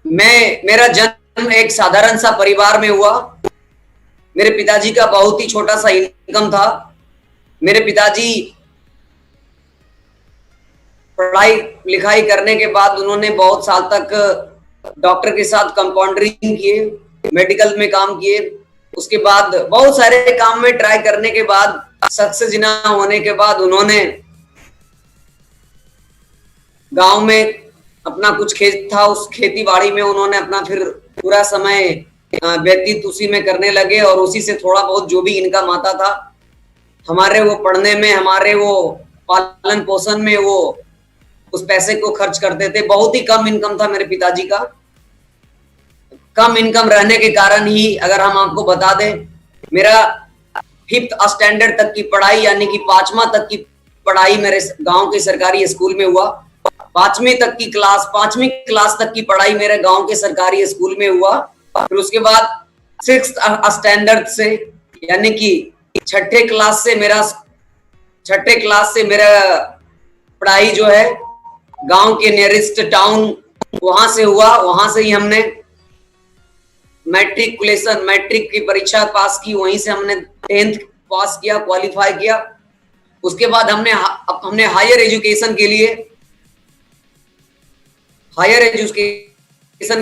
मेरा जन्म एक साधारण सा परिवार में हुआ। मेरे पिताजी का बहुत ही छोटा सा इनकम था। मेरे पिताजी पढ़ाई लिखाई करने के बाद उन्होंने बहुत साल तक डॉक्टर के साथ कंपाउंडरिंग किए, मेडिकल में काम किए। उसके बाद बहुत सारे काम में ट्राई करने के बाद सक्सेस ना होने के बाद उन्होंने गांव में अपना कुछ खेत था, उस खेती बाड़ी में उन्होंने अपना फिर पूरा समय व्यतीत उसी में करने लगे और उसी से थोड़ा बहुत जो भी इनकम आता था हमारे वो पढ़ने में, हमारे वो पालन पोषण में वो उस पैसे को खर्च करते थे। बहुत ही कम इनकम था मेरे पिताजी का। कम इनकम रहने के कारण ही अगर हम आपको बता दें, मेरा 5th स्टैंडर्ड तक की पढ़ाई यानी कि 5वां तक की पढ़ाई मेरे गांव के सरकारी स्कूल में हुआ। 5वीं क्लास तक की पढ़ाई मेरे गांव के सरकारी स्कूल में हुआ। फिर उसके बाद 6th स्टैंडर्ड से यानी कि 6ठे क्लास से मेरा पढ़ाई जो है गांव के नियरेस्ट टाउन वहां से हुआ। वहां से ही हमने मैट्रिक की परीक्षा पास की, वहीं से हमने 10th पास किया, क्वालिफाई किया। उसके बाद हमने हायर एजुकेशन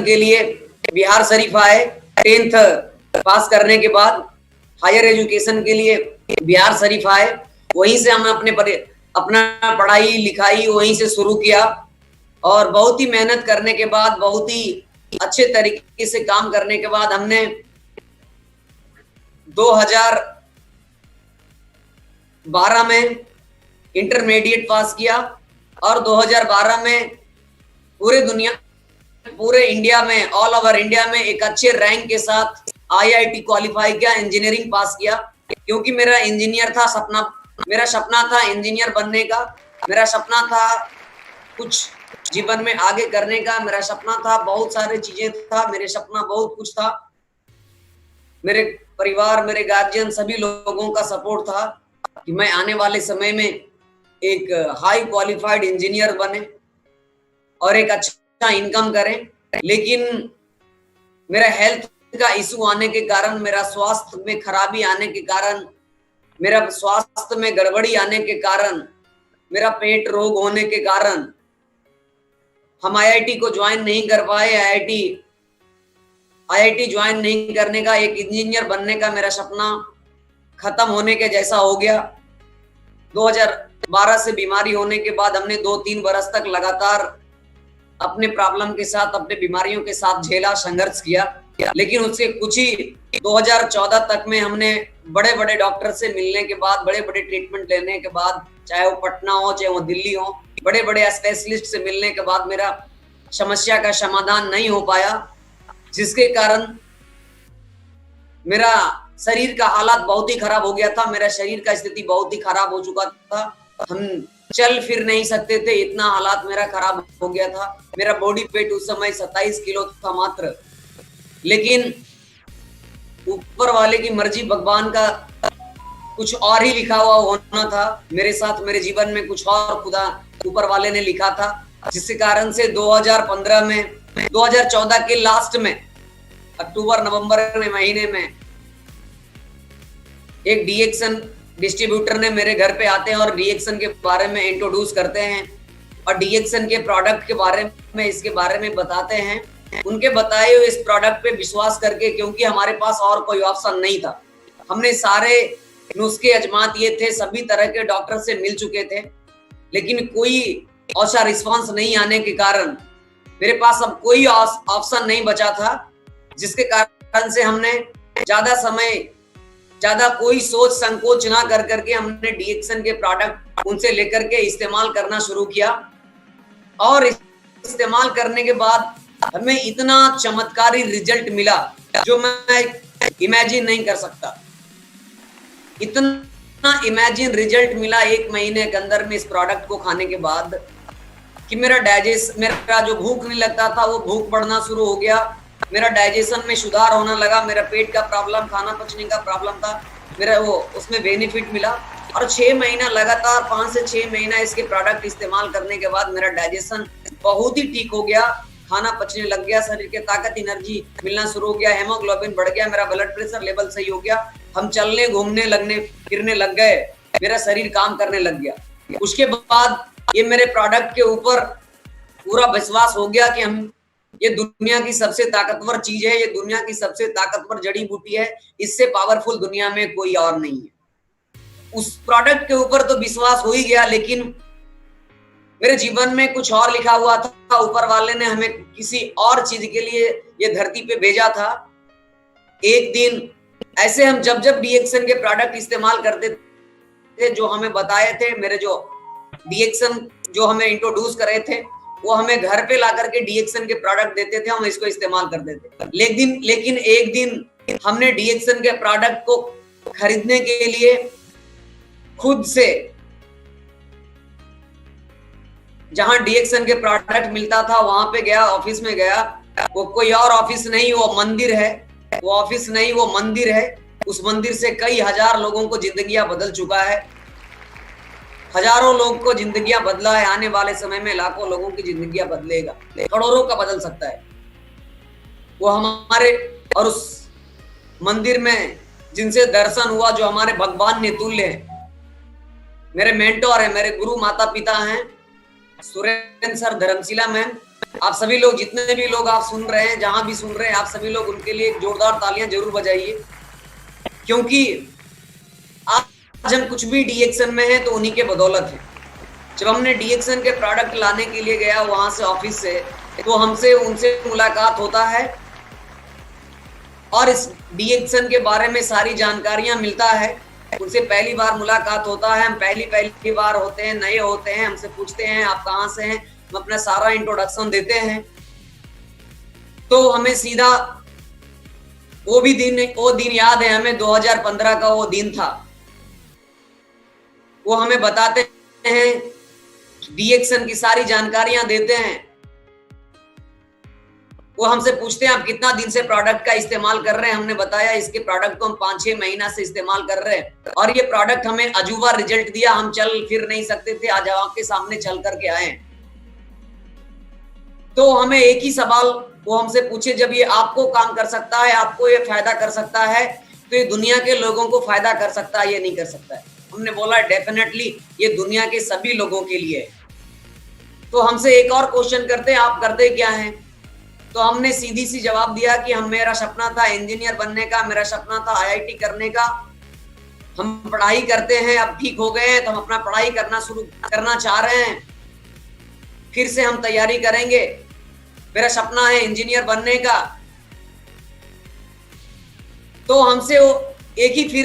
के लिए बिहार शरीफ आए। 10th पास करने के बाद हायर एजुकेशन के लिए बिहार शरीफ आए। वहीं से हम अपना पढ़ाई लिखाई वहीं से शुरू किया और बहुत ही मेहनत करने के बाद, बहुत ही अच्छे तरीके से काम करने के बाद हमने 2012 में इंटरमीडिएट पास किया और 2012 में पूरे इंडिया में, ऑल ओवर इंडिया में एक अच्छे रैंक के साथ IIT क्वालिफाई किया, इंजीनियरिंग पास किया। क्योंकि मेरा सपना था इंजीनियर बनने का, मेरा सपना था कुछ जीवन में आगे करने का, मेरा सपना था बहुत सारे चीजें था, मेरे सपना बहुत कुछ था। मेरे परिवार, मेरे गार्जियन सभी लोगों का सपोर्ट था कि मैं आने वाले समय में एक हाई क्वालिफाइड इंजीनियर बने और एक अच्छा इनकम करें। लेकिन मेरा हेल्थ का इशू आने के कारण, मेरा स्वास्थ्य में खराबी आने के कारण, मेरा स्वास्थ्य में गड़बड़ी आने के कारण, मेरा पेट रोग होने के कारण हम IIT को ज्वाइन नहीं कर पाए। IIT ज्वाइन नहीं करने का, एक इंजीनियर बनने का मेरा सपना खत्म होने के जैसा हो गया। 2012 से बीमारी होने के बाद हमने 2-3 बरस तक लगातार अपने प्रॉब्लम के साथ, अपने बीमारियों के साथ झेला, संघर्ष किया। लेकिन उसके कुछ ही 2014 तक में हमने बड़े बड़े डॉक्टर से मिलने के बाद, बड़े बड़े ट्रीटमेंट लेने के बाद, चाहे वो पटना हो चाहे वो दिल्ली हो, बड़े बड़े स्पेशलिस्ट से मिलने के बाद मेरा समस्या का समाधान नहीं हो पाया, जिसके कारण मेरा शरीर का हालात बहुत ही खराब हो गया था। मेरा शरीर का स्थिति बहुत ही खराब हो चुका था। हम चल फिर नहीं सकते थे, इतना हालात मेरा खराब हो गया था। मेरा बॉडी वेट उस समय 27 किलो था मात्र। लेकिन ऊपर वाले की मर्जी, भगवान का कुछ और ही लिखा हुआ होना था मेरे साथ, मेरे जीवन में कुछ और खुदा ऊपर वाले ने लिखा था, जिसके कारण से 2014 के लास्ट में, अक्टूबर नवंबर के महीने में एक डीएक्सन डिस्ट्रीब्यूटर ने मेरे घर पे आते हैं और डीएक्सन के बारे में इंट्रोड्यूस करते हैं और डीएक्सन के प्रोडक्ट के बारे में, इसके बारे में बताते हैं। उनके बताए हुए इस प्रोडक्ट पे विश्वास करके, क्योंकि हमारे पास और कोई ऑप्शन नहीं था, हमने सारे नुस्खे आजमा दिए थे, सभी तरह के डॉक्टर से मिल चुके थे, लेकिन कोई अच्छा रिस्पांस नहीं आने के कारण मेरे पास अब कोई ऑप्शन नहीं बचा था, जिसके कारण से हमने ज्यादा कोई सोच संकोच ना कर करके हमने डीएक्सन के प्रोडक्ट उनसे लेकर के इस्तेमाल करना शुरू किया। और इस्तेमाल करने के बाद हमें इतना चमत्कारी रिजल्ट मिला जो मैं इमेजिन नहीं कर सकता। इतना इमेजिन रिजल्ट मिला 1 महीने के अंदर में इस प्रोडक्ट को खाने के बाद कि मेरा जो भूख नहीं लगता था वो भूख बढ़ना शुरू हो गया। मेरा डाइजेशन में सुधार होने लगा। मेरा पेट का प्रॉब्लम, खाना पचने का प्रॉब्लम था, मेरा वो उसमें बेनिफिट मिला। और 6 महीना लगातार 5 से 6 महीना इसके प्रोडक्ट इस्तेमाल करने के बाद मेरा डाइजेशन बहुत ही ठीक हो गया। खाना पचने लग गया, शरीर के ताकत एनर्जी मिलना शुरू हो गया, हेमोग्लोबिन बढ़ गया, मेरा ब्लड प्रेशर लेवल सही हो गया, हम चलने घूमने लगने फिरने लग गए, मेरा शरीर काम करने लग गया। उसके बाद ये मेरे प्रोडक्ट के ऊपर पूरा विश्वास हो गया कि हम ये दुनिया की सबसे ताकतवर चीज है, ये दुनिया की सबसे ताकतवर जड़ी बूटी है, इससे पावरफुल दुनिया में कोई और नहीं है। उस प्रोडक्ट के ऊपर तो विश्वास हो ही गया, लेकिन मेरे जीवन में कुछ और लिखा हुआ था। ऊपर वाले ने हमें किसी और चीज के लिए ये धरती पे भेजा था। एक दिन ऐसे हम जब जब डीएक्सन के प्रोडक्ट इस्तेमाल करते थे, जो हमें बताए थे, मेरे जो डीएक्सन जो हमें इंट्रोड्यूस करे थे, वो हमें घर पे ला करके डीएक्सन के प्रोडक्ट देते थे, हम इसको इस्तेमाल करते थे। लेकिन एक दिन हमने डीएक्सन के प्रोडक्ट को खरीदने के लिए खुद से, जहां डीएक्सन के प्रोडक्ट मिलता था वहां पे गया, ऑफिस में गया। वो कोई और ऑफिस नहीं, वो मंदिर है, वो ऑफिस नहीं, वो मंदिर है। उस मंदिर से कई हजार लोगों को जिंदगियां बदल चुका है, हजारों लोगों को जिंदगियां बदला है। आने वाले समय में लाखों लोगों की जिंदगियां बदलेगा, करोड़ों का बदल सकता है वो हमारे। और उस मंदिर में जिनसे दर्शन हुआ, जो हमारे भगवान ने तुल्य है, मेरे मेंटोर है, मेरे गुरु माता पिता हैं, सुरेंद्र सर, धर्मशिला मैम, आप सभी लोग, जितने भी लोग आप सुन रहे हैं, जहां भी सुन रहे हैं, आप सभी लोग उनके लिए जोरदार तालियां जरूर बजाइए, क्योंकि आज हम कुछ भी डीएक्सन में हैं तो उन्हीं के बदौलत है। जब हमने डीएक्सन के प्रोडक्ट लाने के लिए गया वहां से, ऑफिस से, तो हमसे उनसे मुलाकात होता है और इस डीएक्सन के बारे में सारी जानकारियां मिलता है। उनसे पहली बार मुलाकात होता है, हम पहली बार होते हैं, नए होते हैं, हमसे पूछते हैं आप कहाँ से हैं, हम अपना सारा इंट्रोडक्शन देते हैं। तो हमें सीधा वो दिन याद है हमें, 2015 का वो दिन था। वो हमें बताते हैं, डीएक्सन की सारी जानकारियां देते हैं। वो हमसे पूछते हैं आप कितना दिन से प्रोडक्ट का इस्तेमाल कर रहे हैं। हमने बताया इसके प्रोडक्ट को हम 5-6 महीना से इस्तेमाल कर रहे हैं और ये प्रोडक्ट हमें अजूबा रिजल्ट दिया, हम चल फिर नहीं सकते थे, आज आपके सामने चल करके आए। तो हमें एक ही सवाल वो हमसे पूछे, जब ये आपको काम कर सकता है, आपको ये फायदा कर सकता है, तो ये दुनिया के लोगों को फायदा कर सकता है, ये नहीं कर सकता है। हमने बोला डेफिनेटली ये दुनिया के सभी लोगों के लिए है। तो हमसे एक और क्वेश्चन करते हैं, आप करते क्या हैं? तो हमने सीधी सी जवाब दिया कि मेरा सपना था इंजीनियर बनने का, मेरा सपना था आईआईटी करने का। हम पढ़ाई करते हैं, अब ठीक हो गए हैं तो हम अपना पढ़ाई शुरू करना चाह रहे हैं, फिर से हम तैयारी करेंगे, मेरा सपना है इंजीनियर बनने का। तो हमसे वो एक ही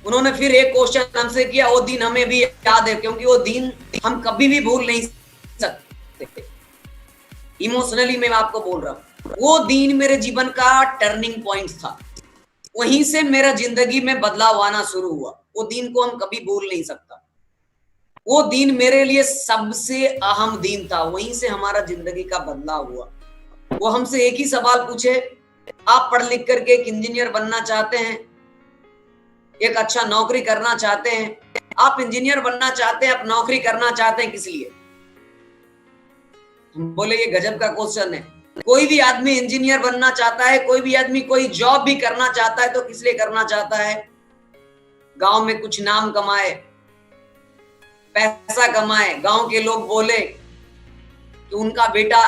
उन्होंने फिर एक क्वेश्चन हमसे किया, वो दिन हमें भी याद है, क्योंकि वो दिन हम कभी भी भूल नहीं सकते। इमोशनली मैं आपको बोल रहा हूं, वो दिन मेरे जीवन का टर्निंग पॉइंट था। वहीं से मेरा जिंदगी में बदलाव आना शुरू हुआ। वो दिन को हम कभी भूल नहीं सकता। वो दिन मेरे लिए सबसे अहम दिन था, वहीं से हमारा जिंदगी का बदलाव हुआ। वो हमसे एक ही सवाल पूछे, आप पढ़ लिख करके एक इंजीनियर बनना चाहते हैं, एक अच्छा नौकरी करना चाहते हैं, आप इंजीनियर बनना चाहते हैं, आप नौकरी करना चाहते हैं, किस लिए? हम बोले ये गजब का क्वेश्चन है। कोई भी आदमी इंजीनियर बनना चाहता है, कोई भी आदमी कोई जॉब भी करना चाहता है, तो किस लिए करना चाहता है? गांव में कुछ नाम कमाए, पैसा कमाए, गांव के लोग बोले कि उनका बेटा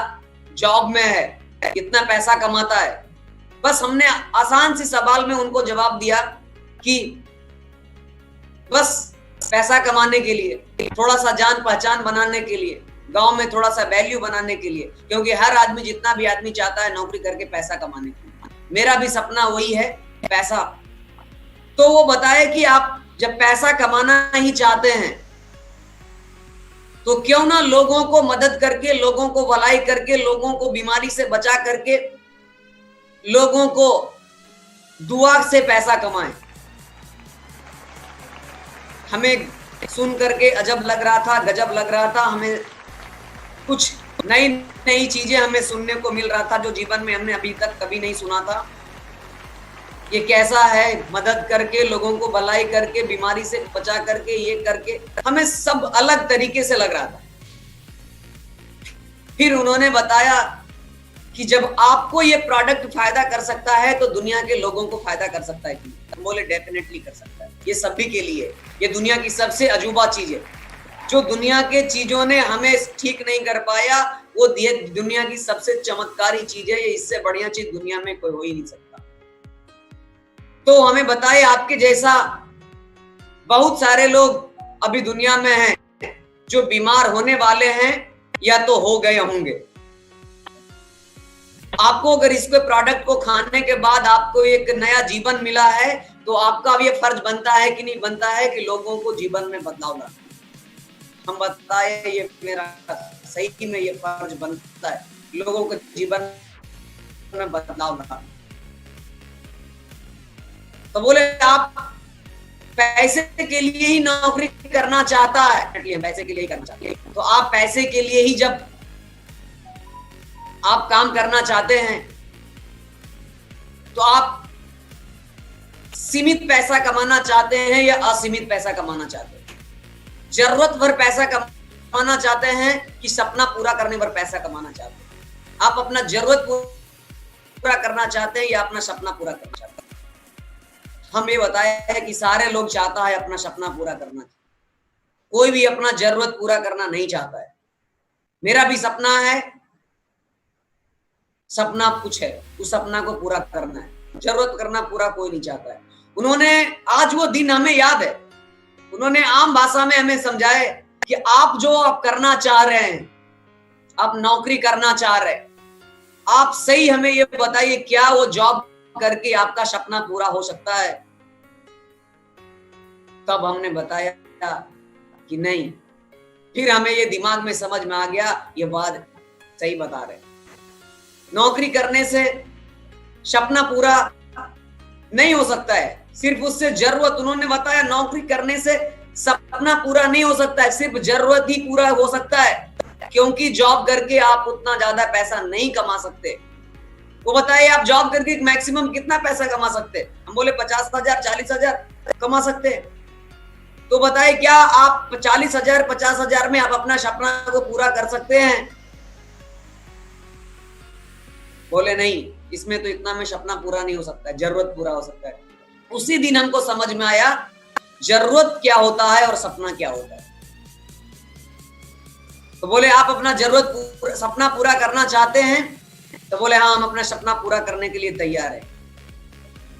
जॉब में है, कितना पैसा कमाता है। बस हमने आसान सी सवाल में उनको जवाब दिया कि बस पैसा कमाने के लिए, थोड़ा सा जान पहचान बनाने के लिए, गांव में थोड़ा सा वैल्यू बनाने के लिए, क्योंकि हर आदमी, जितना भी आदमी चाहता है नौकरी करके पैसा कमाने के लिए। मेरा भी सपना वही है, पैसा। तो वो बताए कि आप जब पैसा कमाना ही चाहते हैं तो क्यों ना लोगों को मदद करके, लोगों को भलाई करके, लोगों को बीमारी से बचा करके, लोगों को दुआ से पैसा कमाएं। हमें सुन करके अजब लग रहा था, गजब लग रहा था। हमें कुछ नई नई चीजें हमें सुनने को मिल रहा था, जो जीवन में हमने अभी तक कभी नहीं सुना था। ये कैसा है, मदद करके, लोगों को भलाई करके, बीमारी से बचा करके, ये करके, हमें सब अलग तरीके से लग रहा था। फिर उन्होंने बताया कि जब आपको ये प्रोडक्ट फायदा कर सकता है तो दुनिया के लोगों को फायदा कर सकता है कि? हम बोले डेफिनेटली कर सकता है, ये सभी के लिए। ये दुनिया की सबसे अजूबा चीज है, जो दुनिया के चीजों ने हमें ठीक नहीं कर पाया, वो दुनिया की सबसे चमत्कारी चीज है। इससे बढ़िया चीज दुनिया में कोई हो ही नहीं सकता। तो हमें बताए, आपके जैसा बहुत सारे लोग अभी दुनिया में हैं जो बीमार होने वाले हैं या तो हो गए होंगे। आपको अगर इसके प्रोडक्ट को खाने के बाद आपको एक नया जीवन मिला है, तो आपका भी ये फर्ज बनता है कि नहीं बनता है कि लोगों को जीवन में बदलाव लाना। हम बताए, ये मेरा सही में ये फर्ज बनता है, लोगों को जीवन में बदलाव लाना। तो बोले आप पैसे के लिए ही नौकरी करना चाहता है, पैसे के लिए ही करना चाहते हैं, तो आप पैसे के लिए ही जब आप काम करना चाहते हैं तो आप सीमित पैसा कमाना चाहते हैं या असीमित पैसा कमाना चाहते हैं? जरूरत भर पैसा कमाना चाहते हैं कि सपना पूरा करने भर पैसा कमाना चाहते हैं? आप अपना जरूरत पूरा करना चाहते हैं या अपना सपना पूरा करना चाहते हैं? हम ये बताया है कि सारे लोग चाहता है अपना सपना पूरा करना, कोई भी अपना जरूरत पूरा करना नहीं चाहता है। मेरा भी सपना है, सपना कुछ है, उस सपना को पूरा करना है, जरूरत करना पूरा कोई नहीं चाहता है। उन्होंने आज वो दिन हमें याद है, उन्होंने आम भाषा में हमें समझाए कि आप जो आप करना चाह रहे हैं, आप नौकरी करना चाह रहे हैं, आप सही हमें ये बताइए क्या वो जॉब करके आपका सपना पूरा हो सकता है? तब हमने बताया कि नहीं। फिर हमें ये दिमाग में समझ में आ गया, ये बात सही बता रहे, नौकरी करने से सपना पूरा नहीं हो सकता है, सिर्फ उससे जरूरत, उन्होंने बताया नौकरी करने से सपना पूरा नहीं हो सकता है, सिर्फ जरूरत ही पूरा हो सकता है, क्योंकि जॉब करके आप उतना ज्यादा पैसा नहीं कमा सकते। वो बताइए आप जॉब करके मैक्सिमम कितना पैसा कमा सकते हैं? हम बोले 50,000 40,000 कमा सकते हैं। तो बताइए क्या आप 40,000 50,000 में आप अपना सपना को पूरा कर सकते हैं? बोले नहीं, इसमें तो इतना में सपना पूरा नहीं हो सकता है, जरूरत पूरा हो सकता है। उसी दिन हमको समझ में आया जरूरत क्या होता है और सपना क्या होता है। तो बोले आप अपना जरूरत सपना पूरा करना चाहते हैं? तो बोले हाँ, हम अपना सपना पूरा करने के लिए तैयार हैं।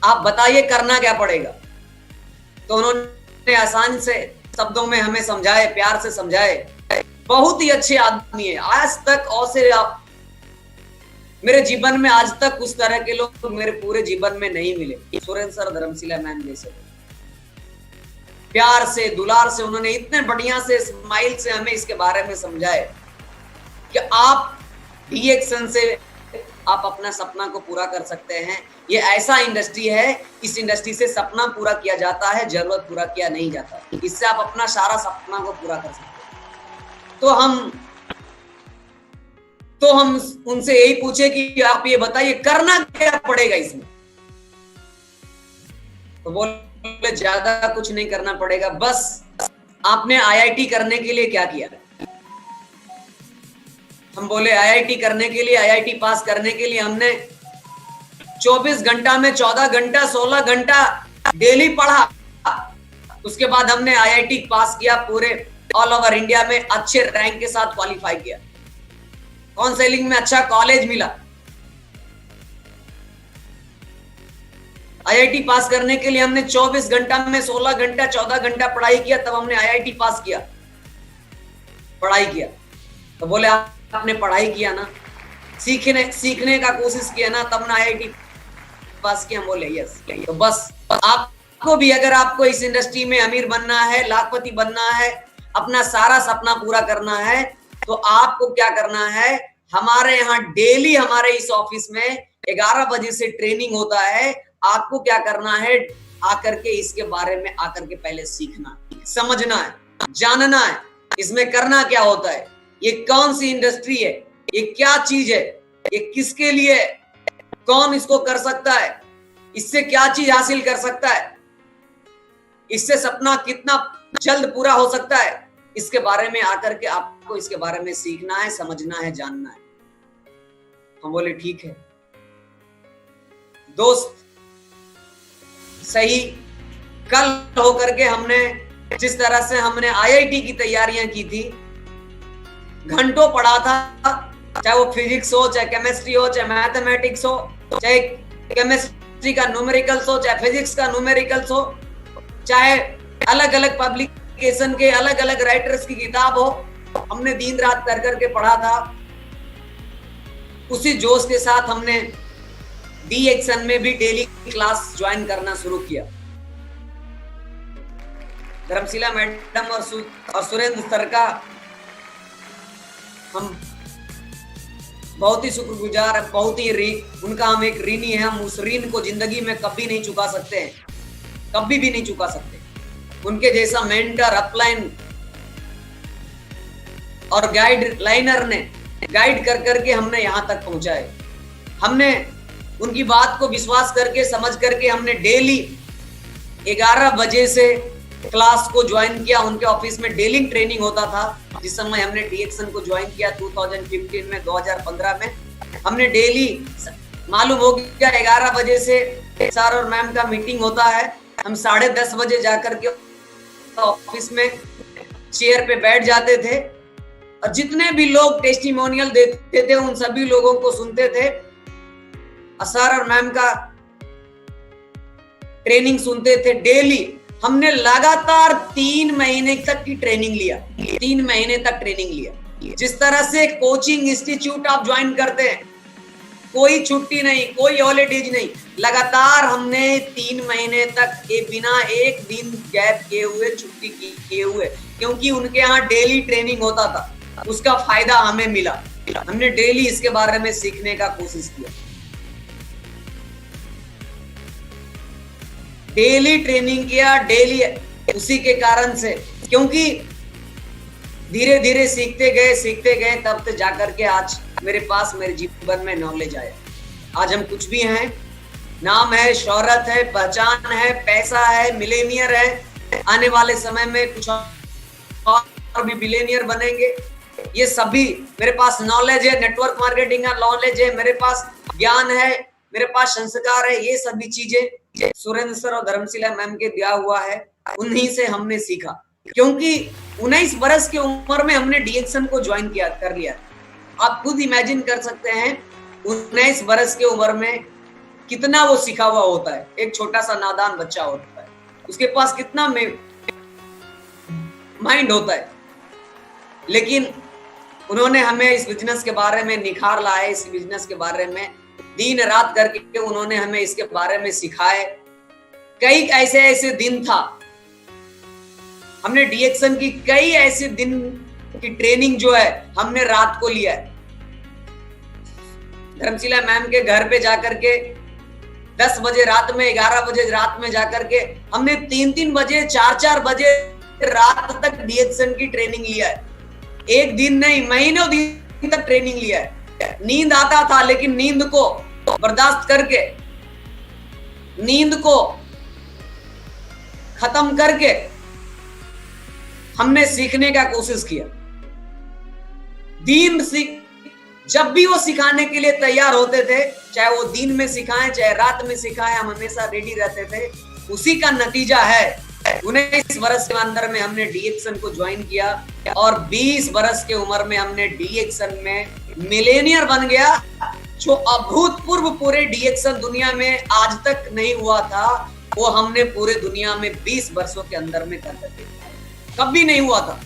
आप बताइए करना क्या पड़ेगा? तो उन्होंने आसान से शब्दों में हमें समझाए, प्यार से समझाए। बहुत ही अच्छे आदमी है, आज तक ऐसे मेरे जीवन में आज तक उस तरह के लोग मेरे पूरे जीवन में नहीं मिले। सुरेंद्र सर, धर्मशिला मैम जैसे प्यार से, दुलार से उन्होंने इतने बढ़िया से स्माइल से हमें इसके बारे में समझाए कि आप रिएक्शन से आप अपना सपना को पूरा कर सकते हैं। ये ऐसा इंडस्ट्री है, इस इंडस्ट्री से सपना पूरा किया जाता है, जरूरत पूरा किया नहीं जाता। इससे आप अपना सारा सपना को पूरा कर सकते हैं। तो हम उनसे यही पूछे कि आप ये बताइए करना क्या पड़ेगा इसमें? तो बोले ज्यादा कुछ नहीं करना पड़ेगा, बस आपने आईआईटी करने के लिए क्या किया? हम बोले आईआईटी करने के लिए, आईआईटी पास करने के लिए हमने 24 घंटा में 14 घंटा 16 घंटा डेली पढ़ा। उसके बाद हमने आईआईटी पास किया, पूरे ऑल ओवर इंडिया में अच्छे रैंक के साथ क्वालिफाई किया, काउंसलिंग में अच्छा कॉलेज मिला। आईआईटी पास करने के लिए हमने 24 घंटा में 16 घंटा 14 घंटा पढ़ाई किया, तब हमने आईआईटी पास किया, पढ़ाई किया। तो बोले आपने पढ़ाई किया ना, सीखने का कोशिश किया ना, तब ना आईआईटी पास किया। बोले यस। तो बस आपको भी, अगर आपको इस इंडस्ट्री में अमीर बनना है, लाखपति बनना है, अपना सारा सपना पूरा करना है, तो आपको क्या करना है? हमारे यहाँ डेली हमारे इस ऑफिस में 11 बजे से ट्रेनिंग होता है। आपको क्या करना है? आकर के इसके बारे में आकर के पहले सीखना, समझना है, जानना है, इसमें करना क्या होता है, ये कौन सी इंडस्ट्री है, ये क्या चीज है, ये किसके लिए है, कौन इसको कर सकता है, इससे क्या चीज हासिल कर सकता है, इससे सपना कितना जल्द पूरा हो सकता है, इसके बारे में आकर के आपको इसके बारे में सीखना है, समझना है, जानना है। हम बोले ठीक है। दोस्त सही, कल होकर के हमने जिस तरह से हमने आईआईटी की तैयारियां की थी, घंटों पढ़ा था, चाहे वो फिजिक्स हो, चाहे केमिस्ट्री हो, चाहे मैथमेटिक्स हो, चाहे केमिस्ट्री का न्यूमेरिकल्स हो, चाहे फिजिक्स का न्यूमेरिकल्स हो, चाहे अलग अलग पब्लिकेशन के अलग अलग राइटर्स की किताब हो, हमने दिन रात कर करके पढ़ा था। उसी जोश के साथ हमने डी एक्शन में भी डेली क्लास ज्वाइन करना शुरू किया। धर्मशिला मैडम और सुरेंद्र सर का हम बहुत ही शुक्रगुजार है, बहुत ही उनका हम एक ऋणी है। हम उस ऋण को जिंदगी में कभी नहीं चुका सकते हैं, कभी भी नहीं चुका सकते। उनके जैसा मेंटर, अपलाइन और गाइड लाइनर ने गाइड कर करके हमने यहां तक पहुंचाए। हमने उनकी बात को विश्वास करके, समझ करके हमने डेली 11 बजे से क्लास को ज्वाइन किया। उनके ऑफिस में डेली ट्रेनिंग होता था। जिस समय हमने डीएक्शन को ज्वाइन किया 2015 में, 2015 में, हमने डेली मालूम हो गया 11 बजे से सर और मैम का मीटिंग होता है। हम 10:30 बजे जाकर के ऑफिस में चेयर पे बैठ जाते थे और जितने भी लोग टेस्टिमोनियल देते थे उन सभी लोगों को सुनते थे। सर और मैम का ट्रेनिंग सुनते थे डेली। हमने लगातार 3 महीने तक की ट्रेनिंग लिया, 3 महीने तक ट्रेनिंग लिया। जिस तरह से कोचिंग इंस्टीट्यूट आप ज्वाइन करते हैं, कोई छुट्टी नहीं, कोई हॉलीडेज नहीं, लगातार हमने 3 महीने तक के बिना एक दिन गैप किए हुए, छुट्टी किए हुए, क्योंकि उनके यहाँ डेली ट्रेनिंग होता था। उसका फायदा हमें मिला। हमने डेली इसके बारे में सीखने का कोशिश किया, डेली ट्रेनिंग किया, डेली। उसी के कारण से, क्योंकि धीरे धीरे सीखते गए तब से जाकर के आज मेरे पास मेरे जीवन में नॉलेज आया। आज हम कुछ भी हैं, नाम है, शोहरत है, पहचान है, पैसा है, मिलेनियर है। आने वाले समय में कुछ और भी बिलेनियर बनेंगे। ये सभी मेरे पास नॉलेज है, नेटवर्क मार्केटिंग का नॉलेज है, मेरे पास ज्ञान है, मेरे पास संस्कार है। ये सभी चीजें सुरेंद्र सर और धर्मशिला मैम के दिया हुआ है, उन्हीं से हमने सीखा। क्योंकि 19 वर्ष की उम्र में हमने डीएक्शन को ज्वाइन कर लिया। आप खुद इमेजिन कर सकते हैं 19 वर्ष की उम्र में कितना वो सीखा हुआ होता है। एक छोटा सा नादान बच्चा होता है, उसके पास कितना माइंड होता है। लेकिन उन्होंने हमें इस बिजनेस के बारे में निखार लाए, इस बिजनेस के बारे में दिन रात करके उन्होंने हमें इसके बारे में सिखाए। कई ऐसे दिन था, हमने डीएक्शन की कई ऐसे दिन की ट्रेनिंग जो है हमने रात को लिया है। धर्मशिला मैम के घर पे जाकर के 10 बजे रात में, 11 बजे रात में जाकर के हमने 3-3 बजे, 4-4 बजे रात तक डीएक्शन की ट्रेनिंग लिया है। एक दिन नहीं, महीनों दिन तक ट्रेनिंग लिया है। नींद आता था, लेकिन नींद को बर्दाश्त करके, नींद को खत्म करके हमने सीखने का कोशिश किया। जब भी वो सिखाने के लिए तैयार होते थे, चाहे वो दिन में सिखाएं चाहे रात में सिखाएं, हम हमेशा रेडी रहते थे। उसी का नतीजा है 19 वर्ष के अंदर में हमने डीएक्शन को ज्वाइन किया और 20 वर्ष के उम्र में हमने डीएक्शन में मिलेनियर बन गया, जो अभूतपूर्व पूरे डीएक्शन दुनिया में आज तक नहीं हुआ था। वो हमने पूरे दुनिया में 20 वर्षों के अंदर में कर दिया, कभी नहीं हुआ था।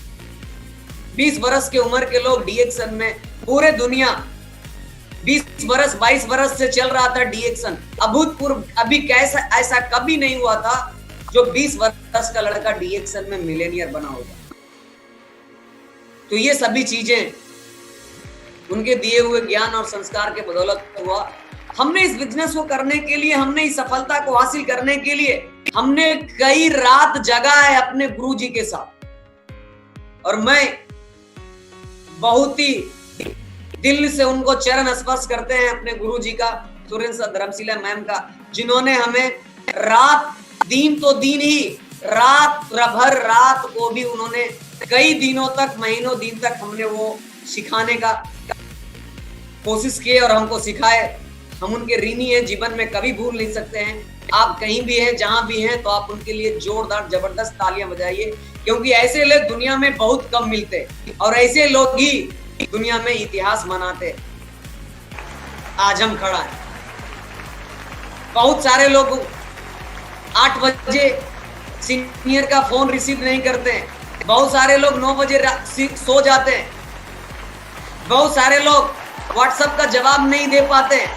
20 वर्ष के उम्र के लोग डीएक्शन में, पूरे दुनिया 20 वर्ष 22 वर्ष से चल रहा था डीएक्शन, अभूतपूर्व। अभी कैसा ऐसा कभी नहीं हुआ था जो 20 वर्ष का लड़का डीएक्शन में मिलेनियर बना होगा। तो ये सभी चीजें उनके दिए हुए ज्ञान और संस्कार के बदौलत हुआ। हमने इस बिजनेस को करने के लिए, हमने इस सफलता को हासिल करने के लिए हमने कई रात जगा है अपने गुरुजी के साथ। और मैं बहुत ही दिल से उनको चरण स्पर्श करते हैं अपने गुरुजी का, सुरेंद्र सर, धर्मशिला मैम का, जिन्होंने हमें रात, दिन तो दिन ही, रात भर रात को भी उन्होंने कई दिनों तक, महीनों दिन तक हमने वो सिखाने का कोशिश किए और हमको सिखाए। हम उनके ऋणी हैं, जीवन में कभी भूल नहीं सकते हैं। आप कहीं भी हैं, जहां भी हैं, तो आप उनके लिए जोरदार जबरदस्त तालियां बजाइए, क्योंकि ऐसे लोग दुनिया में बहुत कम मिलते हैं और ऐसे लोग ही दुनिया में इतिहास बनाते हैं। आज हम खड़ा है। बहुत सारे लोग 8 बजे सीनियर का फोन रिसीव नहीं करते हैं। बहुत सारे लोग 9 बजे सो जाते हैं। बहुत सारे लोग व्हाट्सएप का जवाब नहीं दे पाते हैं।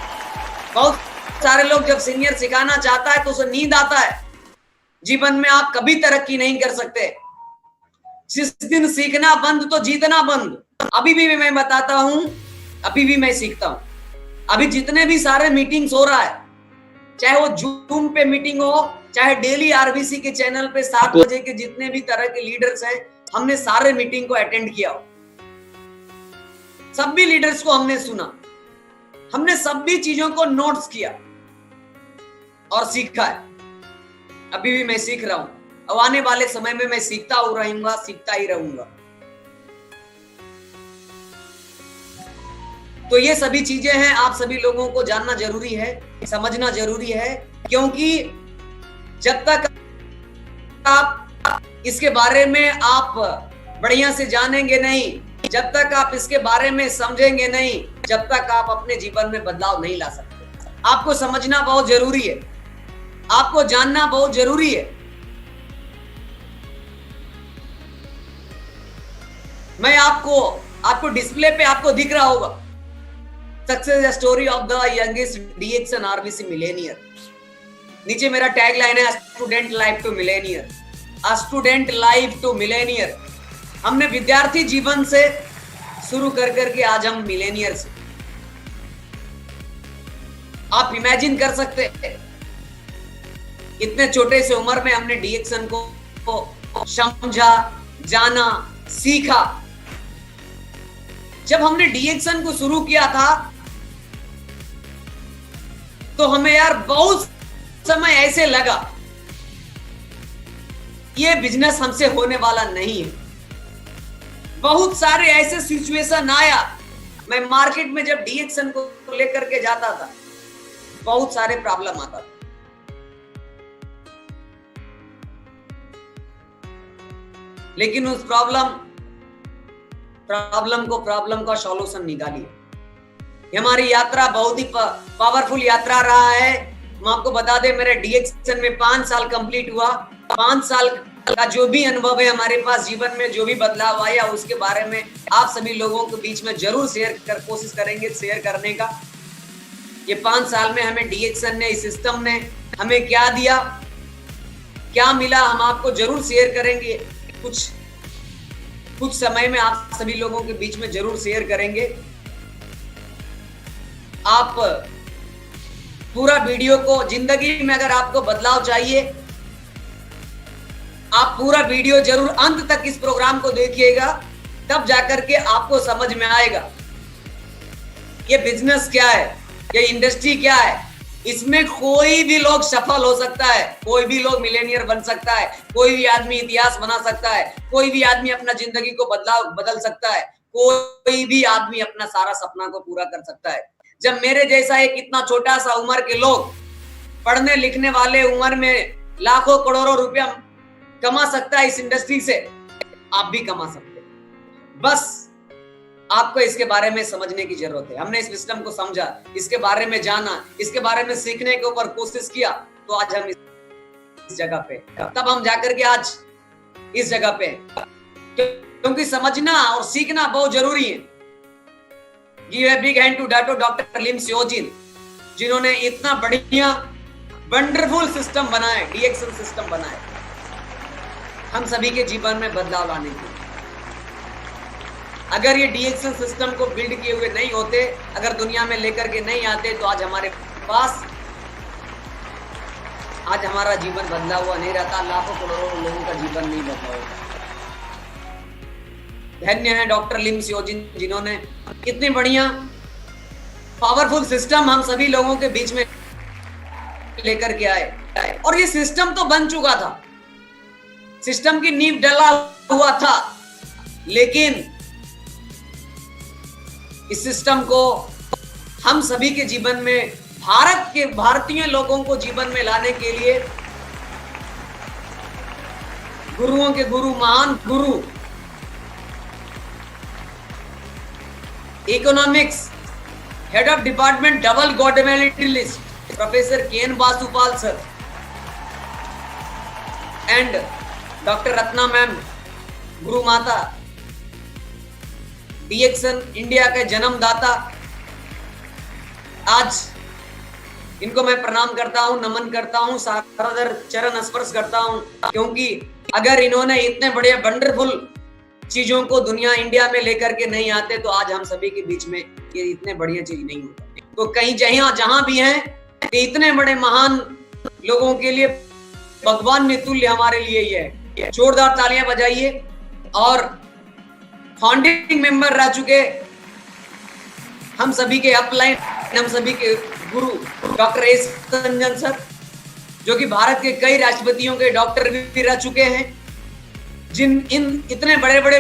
बहुत सारे लोग जब सीनियर सिखाना चाहता है तो उसे नींद आता है। जीवन में आप कभी तरक्की नहीं कर सकते। जिस दिन सीखना बंद तो जीतना बंद। अभी भी मैं बताता हूं, अभी भी मैं सीखता हूं। अभी जितने भी सारे मीटिंग्स हो रहा है, चाहे वो जूम पे मीटिंग हो, चाहे डेली आरबीसी के चैनल पे 7 बजे के जितने भी तरह के लीडर्स हैं, हमने सारे मीटिंग को अटेंड किया हो। सभी लीडर्स को हमने सुना, हमने सभी चीजों को नोट्स किया और सीखा है। अभी भी मैं सीख रहा हूं। अब आने वाले समय में मैं सीखता रहूंगा, सीखता ही रहूंगा। तो ये सभी चीजें हैं, आप सभी लोगों को जानना जरूरी है, समझना जरूरी है, क्योंकि जब तक आप इसके बारे में आप बढ़िया से जानेंगे नहीं, जब तक आप इसके बारे में समझेंगे नहीं, जब तक आप अपने जीवन में बदलाव नहीं ला सकते। आपको समझना बहुत जरूरी है, आपको जानना बहुत जरूरी है। मैं आपको डिस्प्ले पे आपको दिख रहा होगा, success story of the youngest DXN RBC millionaire. नीचे मेरा टैग लाइन है, student life to millionaire, student life to millionaire. हमने विद्यार्थी जीवन से शुरू कर करके आज हम मिलेनियर से। आप इमेजिन कर सकते हैं, इतने छोटे से उम्र में हमने डीएक्सन को समझा, जाना, सीखा। जब हमने डीएक्सन को शुरू किया था तो हमें यार बहुत समय ऐसे लगा ये बिजनेस हमसे होने वाला नहीं है। बहुत सारे ऐसे सिचुएशन आया। मैं मार्केट में जब डीएक्सन को लेकर के जाता था, बहुत सारे प्रॉब्लम आता था। लेकिन उस प्रॉब्लम का सॉल्यूशन निकालिए। हमारी यात्रा बहुत ही पावरफुल यात्रा रहा है। मैं आपको बता दें, मेरे डीएक्सन में 5 साल कंप्लीट हुआ। 5 साल का जो भी अनुभव है हमारे पास, जीवन में जो भी बदलाव आया, उसके बारे में आप सभी लोगों के बीच में जरूर कोशिश करेंगे शेयर करने का। ये 5 साल में हमें डीएक्सन ने, इस सिस्टम ने हमें क्या दिया, क्या मिला, हम आपको जरूर शेयर करेंगे। कुछ समय में आप सभी लोगों के बीच में जरूर शेयर करेंगे। आप पूरा वीडियो को, जिंदगी में अगर आपको बदलाव चाहिए, आप पूरा वीडियो जरूर अंत तक इस प्रोग्राम को देखिएगा, तब जाकर के आपको समझ में आएगा ये बिजनेस क्या है, ये इंडस्ट्री क्या है। इसमें कोई भी लोग सफल हो सकता है, कोई भी लोग मिलेनियर बन सकता है, कोई भी आदमी इतिहास बना सकता है, कोई भी आदमी अपना जिंदगी को बदल सकता है, कोई भी आदमी अपना सारा सपना को पूरा कर सकता है। जब मेरे जैसा एक इतना छोटा सा उम्र के लोग, पढ़ने लिखने वाले उम्र में लाखों करोड़ों रुपया कमा सकता है इस इंडस्ट्री से, आप भी कमा सकते हैं। बस आपको इसके बारे में समझने की जरूरत है। हमने इस सिस्टम को समझा, इसके बारे में जाना, इसके बारे में सीखने के ऊपर कोशिश किया, तो आज हम इस जगह पे, तब हम जाकर के आज इस जगह पे, क्योंकि समझना और सीखना बहुत जरूरी है। Give a big hand to doctor Lim Siow Jin, जिन्होंने इतना बढ़िया वंडरफुल सिस्टम बनाया, डीएक्सन सिस्टम बनाया हम सभी के जीवन में बदलाव लाने के लिए। अगर ये डीएक्सन सिस्टम को बिल्ड किए हुए नहीं होते, अगर दुनिया में लेकर के नहीं आते, तो आज हमारे पास, आज हमारा जीवन बदला हुआ नहीं रहता, लाखों करोड़ों लोगों का जीवन नहीं बदला होता। धन्य है डॉक्टर लिम सियोजिन, जिन्होंने कितनी बढ़िया पावरफुल सिस्टम हम सभी लोगों के बीच में लेकर के आए। और ये सिस्टम तो बन चुका था, सिस्टम की नींव डला हुआ था, लेकिन इस सिस्टम को हम सभी के जीवन में, भारत के भारतीय लोगों को जीवन में लाने के लिए गुरुओं के गुरु, महान गुरु, economics head of department double gold medalist professor K N. Vasupal sir and doctor Ratna ma'am, गुरु माता, डीएक्सन इंडिया के जन्मदाता, आज इनको मैं प्रणाम करता हूं, नमन करता हूं, सादर चरण स्पर्श करता हूं, क्योंकि अगर इन्होंने इतने बड़े वंडरफुल चीजों को दुनिया इंडिया में लेकर के नहीं आते तो आज हम सभी के बीच में ये इतने बढ़िया चीज नहीं होती। तो कहीं जहां भी हैं, इतने बड़े महान लोगों के लिए भगवान में तुल्य हमारे लिए ये है। जोरदार तालियां बजाइए। और फाउंडिंग मेंबर रह चुके हम सभी के अपलाइन, हम सभी के गुरु डॉक्टर एस रंजन सर, जो कि भारत के कई राष्ट्रपतियों के डॉक्टर भी रह चुके हैं, जिन इन इतने बड़े बड़े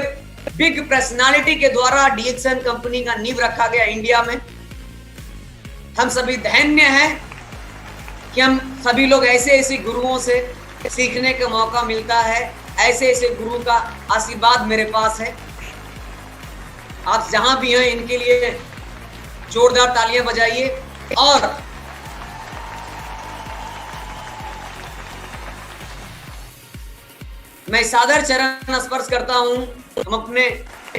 बिग पर्सनालिटी के द्वारा डीएक्सन कंपनी का नींव रखा गया इंडिया में। हम सभी धन्य हैं कि हम सभी लोग ऐसे ऐसे गुरुओं से सीखने का मौका मिलता है, ऐसे ऐसे गुरु का आशीर्वाद मेरे पास है। आप जहां भी हैं इनके लिए जोरदार तालियां बजाइए। और मैं सादर चरण स्पर्श करता हूं हम अपने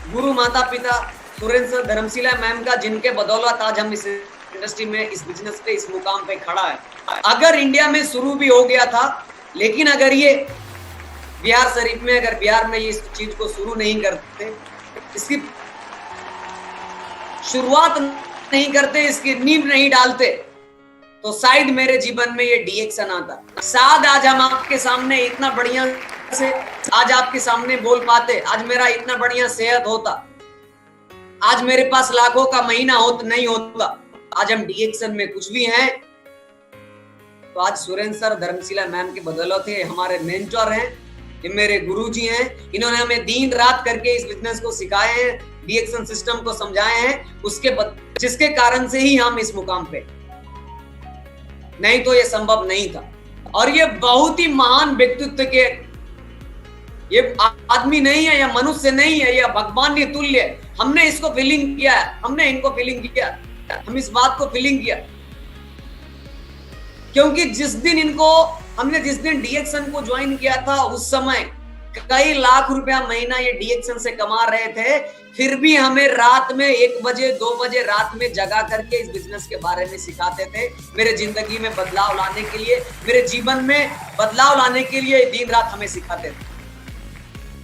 गुरु माता पिता सुरेंद्र धर्मशिला मैम का, जिनके बदौलत आज हम इस इंडस्ट्री में, इस बिजनेस पे, इस मुकाम पे खड़ा है। अगर इंडिया में शुरू भी हो गया था, लेकिन अगर ये बिहार शरीफ में, अगर बिहार में ये इस चीज को शुरू नहीं करते, इसकी शुरुआत नहीं करते, इसकी नींव नहीं डालते, तो शायद मेरे जीवन में ये डीएक्सन आता। शायद आज हम आपके सामने इतना बढ़िया से आज आपके सामने बोल पाते, आज मेरा इतना बढ़िया सेहत होता, आज मेरे पास लाखों का महीना नहीं होता। आज हम डीएक्सन में कुछ भी हैं तो आज सुरेंद्र सर, धर्मशिला मैम के बदौलत है। हमारे मेंटोर हैं, ये मेरे गुरुजी हैं, इन्होंने हमें दिन रात करके इस बिजनेस को सिखाए हैं, डीएक्सन सिस्टम को समझाए हैं, जिसके कारण से ही हम इस मुकाम पे, नहीं तो ये संभव नहीं था। और ये बहुत ही महान व्यक्तित्व के, ये आदमी नहीं है, या मनुष्य नहीं है, या भगवान के तुल्य है। हमने इसको फीलिंग किया है, हमने इनको फीलिंग किया, हम इस बात को फीलिंग किया, क्योंकि जिस दिन डीएक्सन को ज्वाइन किया था, उस समय कई लाख रुपया महीना ये डीएक्सन से कमा रहे थे, फिर भी हमें रात में 1 बजे 2 बजे रात में जगा करके इस बिजनेस के बारे में सिखाते थे। मेरे जिंदगी में बदलाव लाने के लिए, मेरे जीवन में बदलाव लाने के लिए दिन रात हमें सिखाते थे।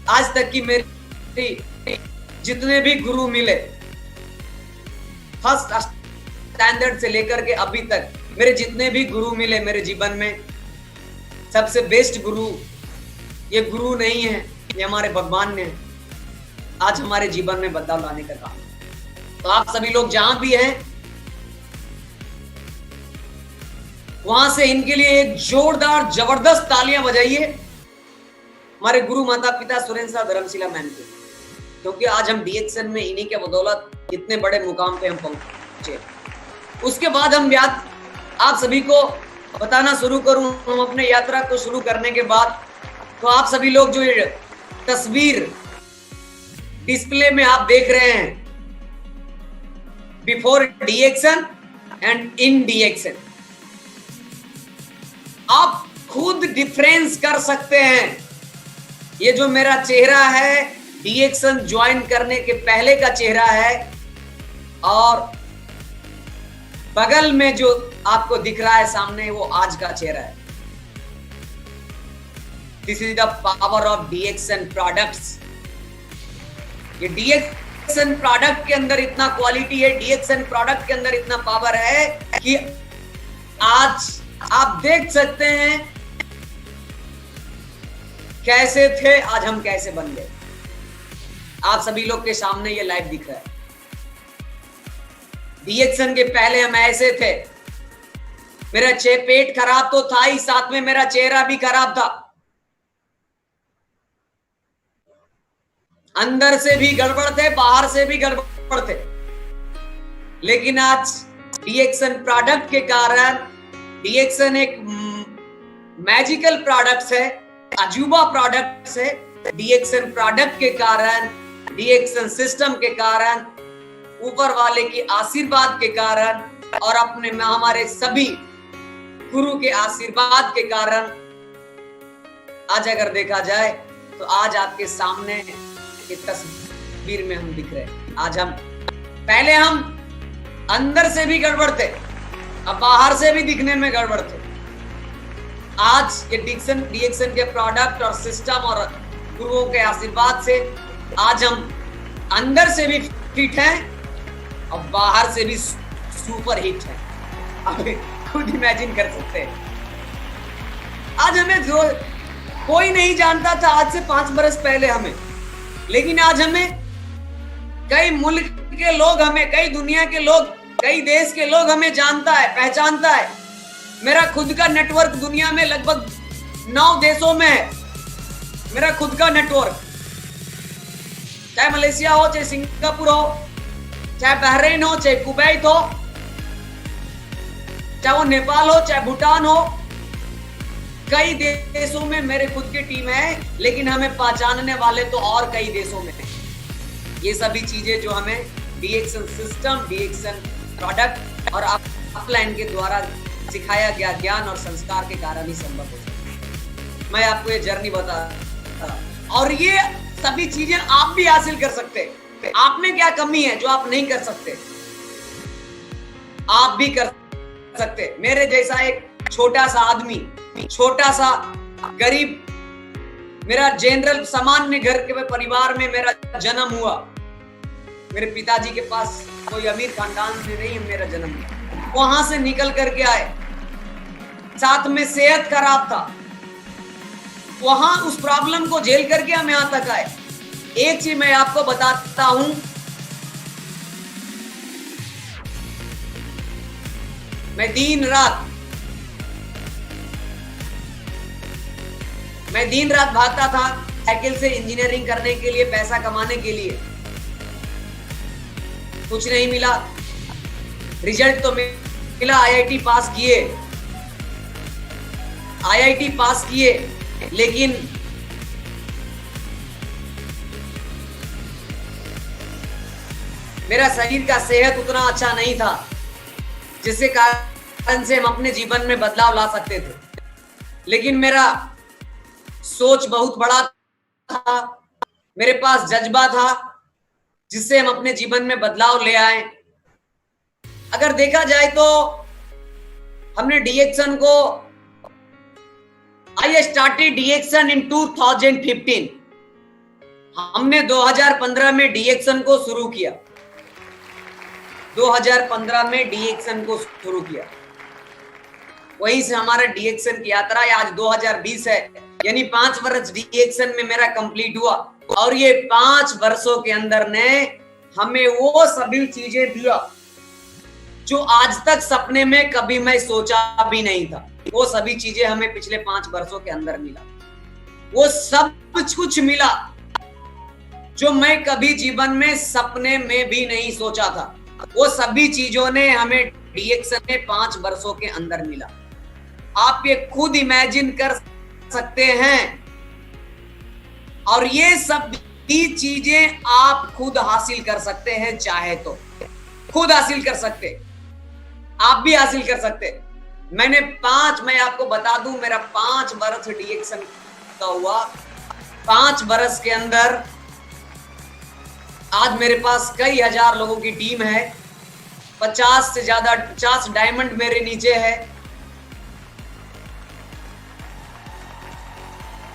आज तक की मेरे जितने भी गुरु मिले, फर्स्ट स्टैंडर्ड से लेकर के अभी तक मेरे जितने भी गुरु मिले मेरे जीवन में, सबसे बेस्ट गुरु ये गुरु नहीं है, ये हमारे भगवान ने आज हमारे जीवन में बदलाव लाने का काम। तो आप सभी लोग जहां भी हैं, वहां से इनके लिए एक जोरदार जबरदस्त तालियां बजाइए, हमारे गुरु माता पिता सुरेंद्र सर, धर्मशिला मैम के, क्योंकि आज हम डीएक्सन में इन्हीं के बदौलत इतने बड़े मुकाम पे हम पहुंचे। उसके बाद हम आप सभी को बताना शुरू करूं, हम अपने यात्रा को शुरू करने के बाद, तो आप सभी लोग जो ये तस्वीर डिस्प्ले में आप देख रहे हैं, बिफोर डीएक्सन एंड इन डीएक्सन, आप खुद डिफरेंस कर सकते हैं। ये जो मेरा चेहरा है डीएक्सन ज्वाइन करने के पहले का चेहरा है, और बगल में जो आपको दिख रहा है सामने, वो आज का चेहरा है। This is the power of DXN products. ये डीएक्सन प्रोडक्ट के अंदर इतना क्वालिटी है, डीएक्सन प्रोडक्ट के अंदर इतना पावर है कि आज आप देख सकते हैं कैसे थे, आज हम कैसे बन गए। आप सभी लोग के सामने ये लाइव दिख रहा है। डीएक्सन के पहले हम ऐसे थे, मेरा पेट खराब तो था ही, साथ में मेरा चेहरा भी खराब था, अंदर से भी गड़बड़ थे, बाहर से भी गड़बड़ थे। लेकिन आज डीएक्सन प्रोडक्ट के कारण, डीएक्सन एक मैजिकल प्रोडक्ट है, अजूबा प्रोडक्ट है। डीएक्सन प्रोडक्ट के कारण, डीएक्सन सिस्टम के कारण, ऊपर वाले की आशीर्वाद के कारण और अपने में हमारे सभी गुरु के आशीर्वाद के कारण आज अगर देखा जाए तो आज आपके सामने एक तस्वीर में हम दिख रहे हैं। आज पहले हम अंदर से भी गड़बड़ थे, अब बाहर से भी दिखने में गड़बड़ थे। आज ये डीएक्सन के प्रोडक्ट और सिस्टम और गुरुओं के आशीर्वाद से आज हम अंदर से भी फिट हैं और बाहर से भी सुपर हिट हैं। आप खुद इमेजिन कर सकते हैं। आज हमें जो कोई नहीं जानता था आज से 5 बरस पहले हमें, लेकिन आज हमें कई मुल्क के लोग, हमें कई दुनिया के लोग, कई देश के लोग हमें जानता है, पहचानता है। मेरा खुद का नेटवर्क दुनिया में लगभग 9 देशों में है। मेरा खुद का नेटवर्क, चाहे मलेशिया हो, चाहे सिंगापुर हो, चाहे बहरीन हो, चाहे कुवैत हो, चाहे वो नेपाल हो, चाहे भूटान हो, कई देशों में मेरे खुद की टीम है, लेकिन हमें पहचानने वाले तो और कई देशों में हैं। ये सभी चीजें जो हमें डीएक्सन सिस्टम, डीएक्सन प्रोडक्ट और अपलाइन के द्वारा सिखाया गया ज्ञान और संस्कार के कारण ही संभव हो सकता। मैं आपको ये जर्नी बता और ये सभी चीजें आप भी हासिल कर सकते। आप में क्या कमी है जो आप नहीं कर सकते, आप भी कर सकते। मेरे जैसा एक छोटा सा आदमी, छोटा सा गरीब, मेरा जनरल सामान्य घर के परिवार में मेरा जन्म हुआ। मेरे पिताजी के पास कोई अमीर खानदान से नहीं मेरा जन्म हुआ। वहां से निकल करके आए, साथ में सेहत खराब था, वहां उस प्रॉब्लम को झेल करके हम यहां तक आए। एक चीज मैं आपको बताता हूं, मैं दिन रात भागता था साइकिल से इंजीनियरिंग करने के लिए, पैसा कमाने के लिए। कुछ नहीं मिला, रिजल्ट तो मिला, आईआईटी पास किए, लेकिन मेरा शरीर का सेहत उतना अच्छा नहीं था जिसके कारण से हम अपने जीवन में बदलाव ला सकते थे। लेकिन मेरा सोच बहुत बड़ा था, मेरे पास जज्बा था जिससे हम अपने जीवन में बदलाव ले आए। अगर देखा जाए तो हमने डीएक्सन को, आई स्टार्टेड डीएक्सन इन 2015। हमने 2015 में डीएक्सन को शुरू किया। 2015 में डीएक्सन को शुरू किया, वहीं से हमारा डीएक्सन की यात्रा आज 2020 है, यानी 5 वर्ष डीएक्सन में मेरा कंप्लीट हुआ। और ये 5 वर्षों के अंदर ने हमें वो सभी चीजें दिया जो आज तक सपने में कभी मैं सोचा भी नहीं था। वो सभी चीजें हमें पिछले 5 वर्षों के अंदर मिला। वो सब कुछ मिला जो मैं कभी जीवन में सपने में भी नहीं सोचा था। वो सभी चीजों ने हमें डीएक्सन में 5 वर्षों के अंदर मिला। आप ये खुद इमेजिन कर सकते हैं, और ये सब चीजें आप खुद हासिल कर सकते हैं, चाहे तो खुद हासिल कर सकते, आप भी हासिल कर सकते। मैं आपको बता दूं, मेरा 5 वर्ष डीएक्सन का हुआ। 5 वर्ष के अंदर आज मेरे पास कई हजार लोगों की टीम है, 50 से ज्यादा 50 डायमंड मेरे नीचे है।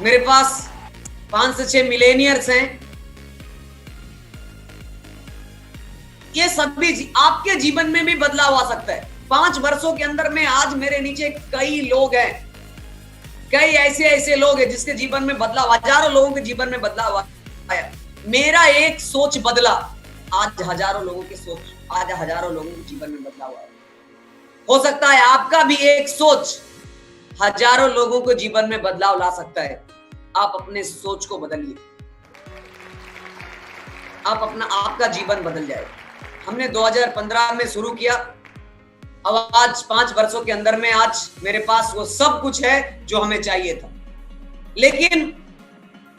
मेरे पास 5 से 6 मिलेनियर्स हैं। ये सभी आपके जीवन में भी बदलाव आ सकता है। 5 वर्षों के अंदर में आज मेरे नीचे कई लोग हैं, कई ऐसे लोग हैं जिसके जीवन में बदलाव, हजारों लोगों के जीवन में बदलाव आया। मेरा एक सोच बदला, आज हजारों लोगों के जीवन में बदलाव आया। हो सकता है आपका भी एक सोच हजारों लोगों के जीवन में बदलाव ला सकता है। आप अपने सोच को बदलिए, आपका जीवन बदल जाएगा। हमने 2015 में शुरू किया, अब आज 5 वर्षों के अंदर में आज मेरे पास वो सब कुछ है जो हमें चाहिए था। लेकिन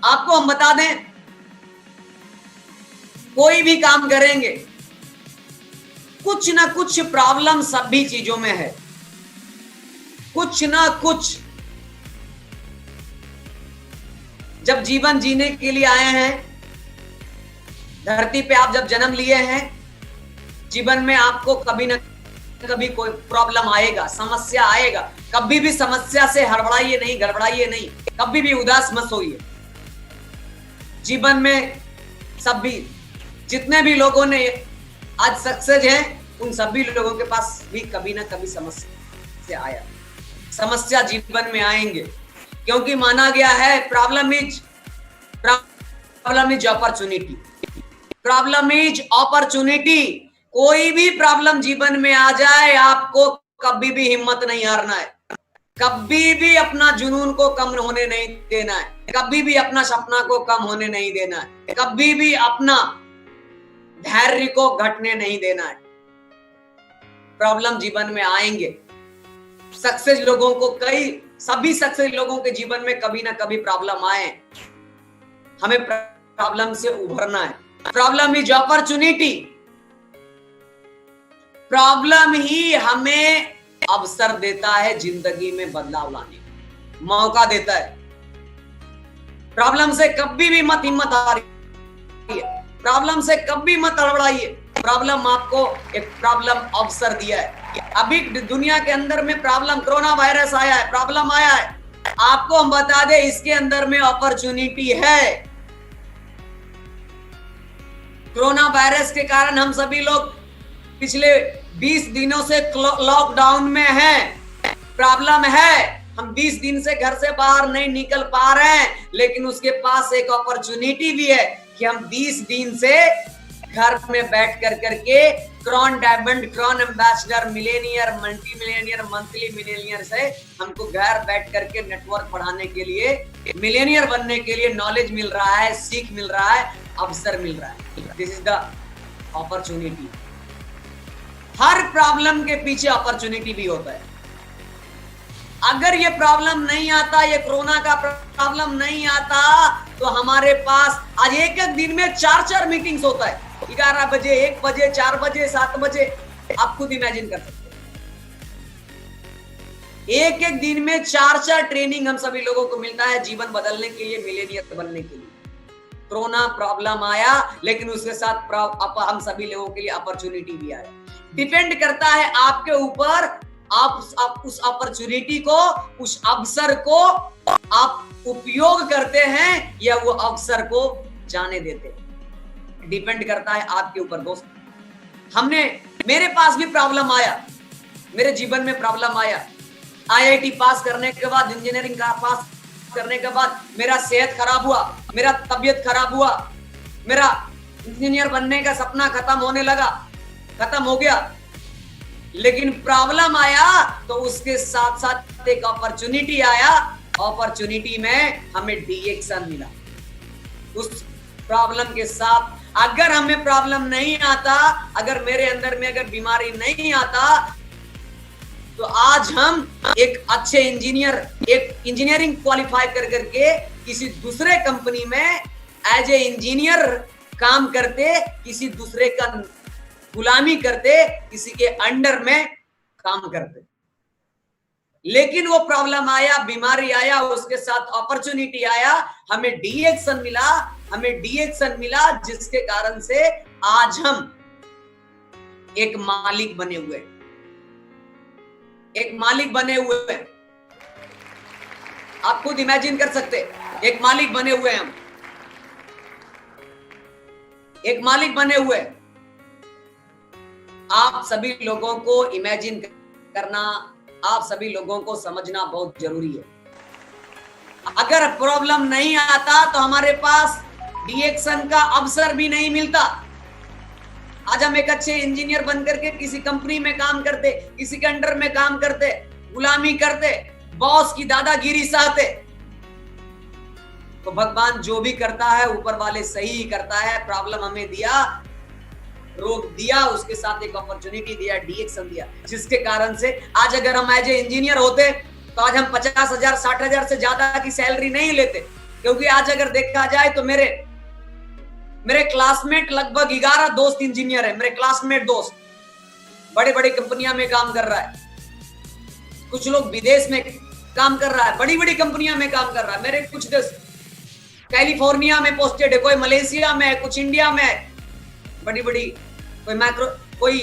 आपको हम बता दें, कोई भी काम करेंगे, कुछ ना कुछ प्रॉब्लम सभी चीजों में है, कुछ ना कुछ। जब जीवन जीने के लिए आए हैं, धरती पे आप जब जन्म लिए हैं, जीवन में आपको कभी ना कभी कोई प्रॉब्लम आएगा, समस्या आएगा। कभी भी समस्या से हड़बड़ाइए नहीं, गड़बड़ाइए नहीं, कभी भी उदास मत होइए। जीवन में सभी जितने भी लोगों ने आज सक्सेस हैं, उन सभी लोगों के पास भी कभी ना कभी समस्या आया। समस्या जीवन में आएंगे, क्योंकि माना गया है problem is opportunity. Problem is opportunity. कोई भी प्रॉब्लम जीवन में आ जाए, आपको कभी भी हिम्मत नहीं हारना है, कभी भी अपना जुनून को कम होने नहीं देना है, कभी भी अपना सपना को कम होने नहीं देना है, कभी भी अपना धैर्य को घटने नहीं देना है। प्रॉब्लम जीवन में आएंगे। सक्सेस लोगों को सभी सक्सेस लोगों के जीवन में कभी ना कभी प्रॉब्लम आए। हमें प्रॉब्लम से उभरना है। Problem is opportunity. प्रॉब्लम ही हमें अवसर देता है जिंदगी में बदलाव लाने का, मौका देता है। प्रॉब्लम से कभी भी मत हिम्मत हारिए, प्रॉब्लम से कभी मत हड़बड़ाइए। प्रॉब्लम आपको एक प्रॉब्लम अवसर दिया है। अभी दुनिया के अंदर में प्रॉब्लम, कोरोना वायरस आया है, प्रॉब्लम आया है, आपको हम बता दें इसके अंदर में अपॉर्चुनिटी है। कोरोना वायरस के कारण हम सभी लोग पिछले 20 दिनों से लॉकडाउन में हैं। प्रॉब्लम है, हम 20 दिन से घर से बाहर नहीं निकल पा रहे हैं, लेकिन उसके पास एक अपॉर्चुनिटी भी है कि हम 20 दिन से घर में बैठ कर करके crown diamond, crown ambassador, millionaire, multi millionaire, monthly millionaire से हमको घर बैठ करके नेटवर्क बढ़ाने के लिए, मिलेनियर बनने के लिए नॉलेज मिल रहा है, सीख मिल रहा है, अवसर मिल रहा है। This is the opportunity. Her problem के पीछे अपॉर्चुनिटी भी होता है। अगर ये प्रॉब्लम नहीं आता, ये कोरोना का प्रॉब्लम नहीं आता, तो हमारे पास आज एक एक दिन में 4-4 मीटिंग्स होता है। 11 बजे, 1 बजे, 4 बजे, 7 बजे, आप खुद इमेजिन कर सकते हैं। एक एक दिन में 4-4 ट्रेनिंग हम सभी लोगों को मिलता है जीवन बदलने के लिए, मिलेनियर बनने के लिए। कोरोना प्रॉब्लम आया, लेकिन उसके साथ हम सभी लोगों के लिए अपॉर्चुनिटी भी आया। डिपेंड करता है आपके ऊपर, आप उस अपॉर्चुनिटी को, उस अवसर को आप उपयोग करते हैं या वो अवसर को जाने देते हैं। डिपेंड करता है आपके ऊपर दोस्त। मेरे पास भी प्रॉब्लम आया, मेरे जीवन में प्रॉब्लम आया। IIT पास करने के बाद, इंजीनियरिंग का पास करने के बाद मेरा सेहत खराब हुआ, मेरा तबीयत खराब हुआ, मेरा इंजीनियर बनने का सपना खत्म होने लगा, खत्म हो गया। लेकिन प्रॉब्लम आया तो उसके साथ साथ एक अपॉर्चुनिटी आया। अपॉर्चुनिटी में हमें डिएक्शन मिला। उस प्रॉब्लम के साथ अगर हमें प्रॉब्लम नहीं आता, अगर मेरे अंदर में अगर बीमारी नहीं आता, तो आज हम एक अच्छे इंजीनियर, एक इंजीनियरिंग क्वालिफाई कर करके किसी दूसरे कंपनी में एज ए इंजीनियर काम करते, किसी दूसरे का गुलामी करते, किसी के अंडर में काम करते। लेकिन वो प्रॉब्लम आया, बीमारी आया, उसके साथ अपॉर्चुनिटी आया, हमें डिएक्शन मिला, जिसके कारण से आज हम एक मालिक बने हुए हैं। आप खुद इमेजिन कर सकते, एक मालिक बने हुए हैं हम, एक मालिक बने हुए। आप सभी लोगों को इमेजिन करना, आप सभी लोगों को समझना बहुत जरूरी है। अगर प्रॉब्लम नहीं आता तो हमारे पास डिएक्शन का अवसर भी नहीं मिलता। आज हम एक अच्छे इंजीनियर बनकर के किसी कंपनी में काम करते, किसी के अंडर में काम करते, गुलामी करते, बॉस की दादागिरी सहते। तो भगवान जो भी करता है ऊपर वाले सही ही करता है। प्रॉब्लम हमें दिया, रोक दिया, उसके साथ एक अपॉर्चुनिटी दिया, डीएक्सन दिया, जिसके कारण से आज अगर हम एज ए इंजीनियर होते तो आज हम 50,000 60,000 से ज्यादा की सैलरी नहीं लेते। क्योंकि आज अगर देखा जाए तो मेरे क्लासमेट लगभग 11 दोस्त इंजीनियर है। मेरे क्लासमेट दोस्त बड़े बड़ी कंपनियां में काम कर रहा है, कुछ लोग विदेश में काम कर रहा है, बड़ी बड़ी कंपनियां में काम कर रहा है। मेरे कुछ दोस्त कैलिफोर्निया में पोस्टेड है, कोई मलेशिया में है, कुछ इंडिया में है, बड़ी बड़ी, कोई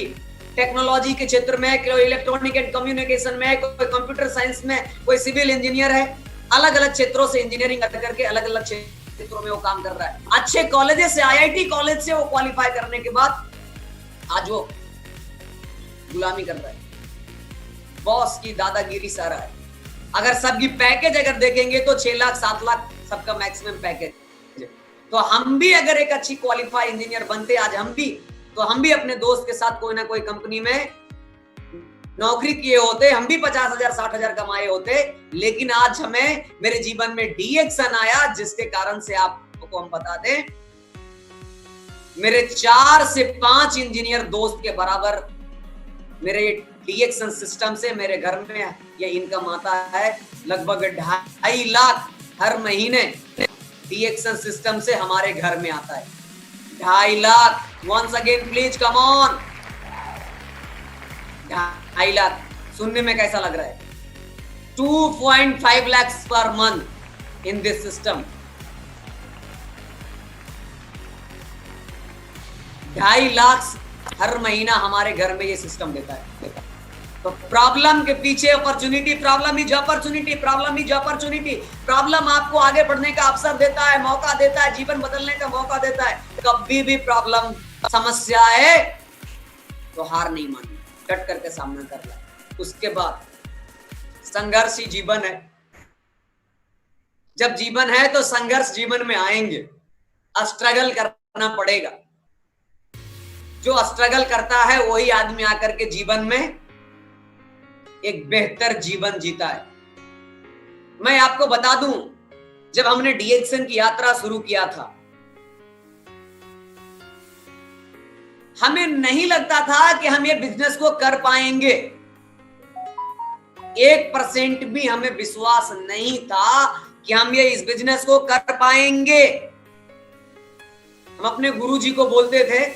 टेक्नोलॉजी के क्षेत्र में, कोई इलेक्ट्रॉनिक एंड कम्युनिकेशन में, कोई कंप्यूटर साइंस में, कोई सिविल इंजीनियर है। अलग अलग क्षेत्रों से इंजीनियरिंग करके अलग अलग क्षेत्रों में वो काम कर रहा है। अच्छे कॉलेजेस से, आईआईटी कॉलेज से वो क्वालिफाई करने के बाद आज वो गुलामी कर रहा है, बॉस की दादागिरी सह रहा है। अगर सबकी पैकेज अगर देखेंगे तो 6 लाख 7 लाख सबका मैक्सिमम पैकेज। तो हम भी अगर एक अच्छी क्वालिफाई इंजीनियर बनते आज हम भी अपने दोस्त के साथ कोई ना कोई कंपनी में नौकरी किए होते, हम भी 50,000 60,000 कमाए होते। लेकिन आज हमें मेरे जीवन में डीएक्सन आया, जिसके कारण से आपको हम बता दें, मेरे 4 से 5 इंजीनियर दोस्त के बराबर मेरे डीएक्सन सिस्टम से मेरे घर में ये इनकम आता है। लगभग 2.5 लाख हर महीने डीएक्सन सिस्टम से हमारे घर में आता है। 2.5 lakh, once again please come on, 2.5 lakh सुनने में कैसा लग रहा है? 2.5 lakhs पर month in this system. 2.5 lakh हर महीना हमारे घर में ये सिस्टम देता है। तो प्रॉब्लम के पीछे opportunity, problem is opportunity, problem is opportunity. Problem आपको आगे बढ़ने का अवसर देता है, मौका देता है, जीवन बदलने का मौका देता है। कभी भी प्रॉब्लम, समस्या है तो हार नहीं माननी, डट करके सामना करना। उसके बाद संघर्ष ही जीवन है। जब जीवन है तो संघर्ष जीवन में आएंगे, स्ट्रगल करना पड़ेगा। जो स्ट्रगल करता है वही आदमी आकर के जीवन में एक बेहतर जीवन जीता है। मैं आपको बता दूं, जब हमने डीएक्सन की यात्रा शुरू किया था, हमें नहीं लगता था कि हम ये बिजनेस को कर पाएंगे। 1% भी हमें विश्वास नहीं था कि हम ये इस बिजनेस को कर पाएंगे। हम अपने गुरुजी को बोलते थे,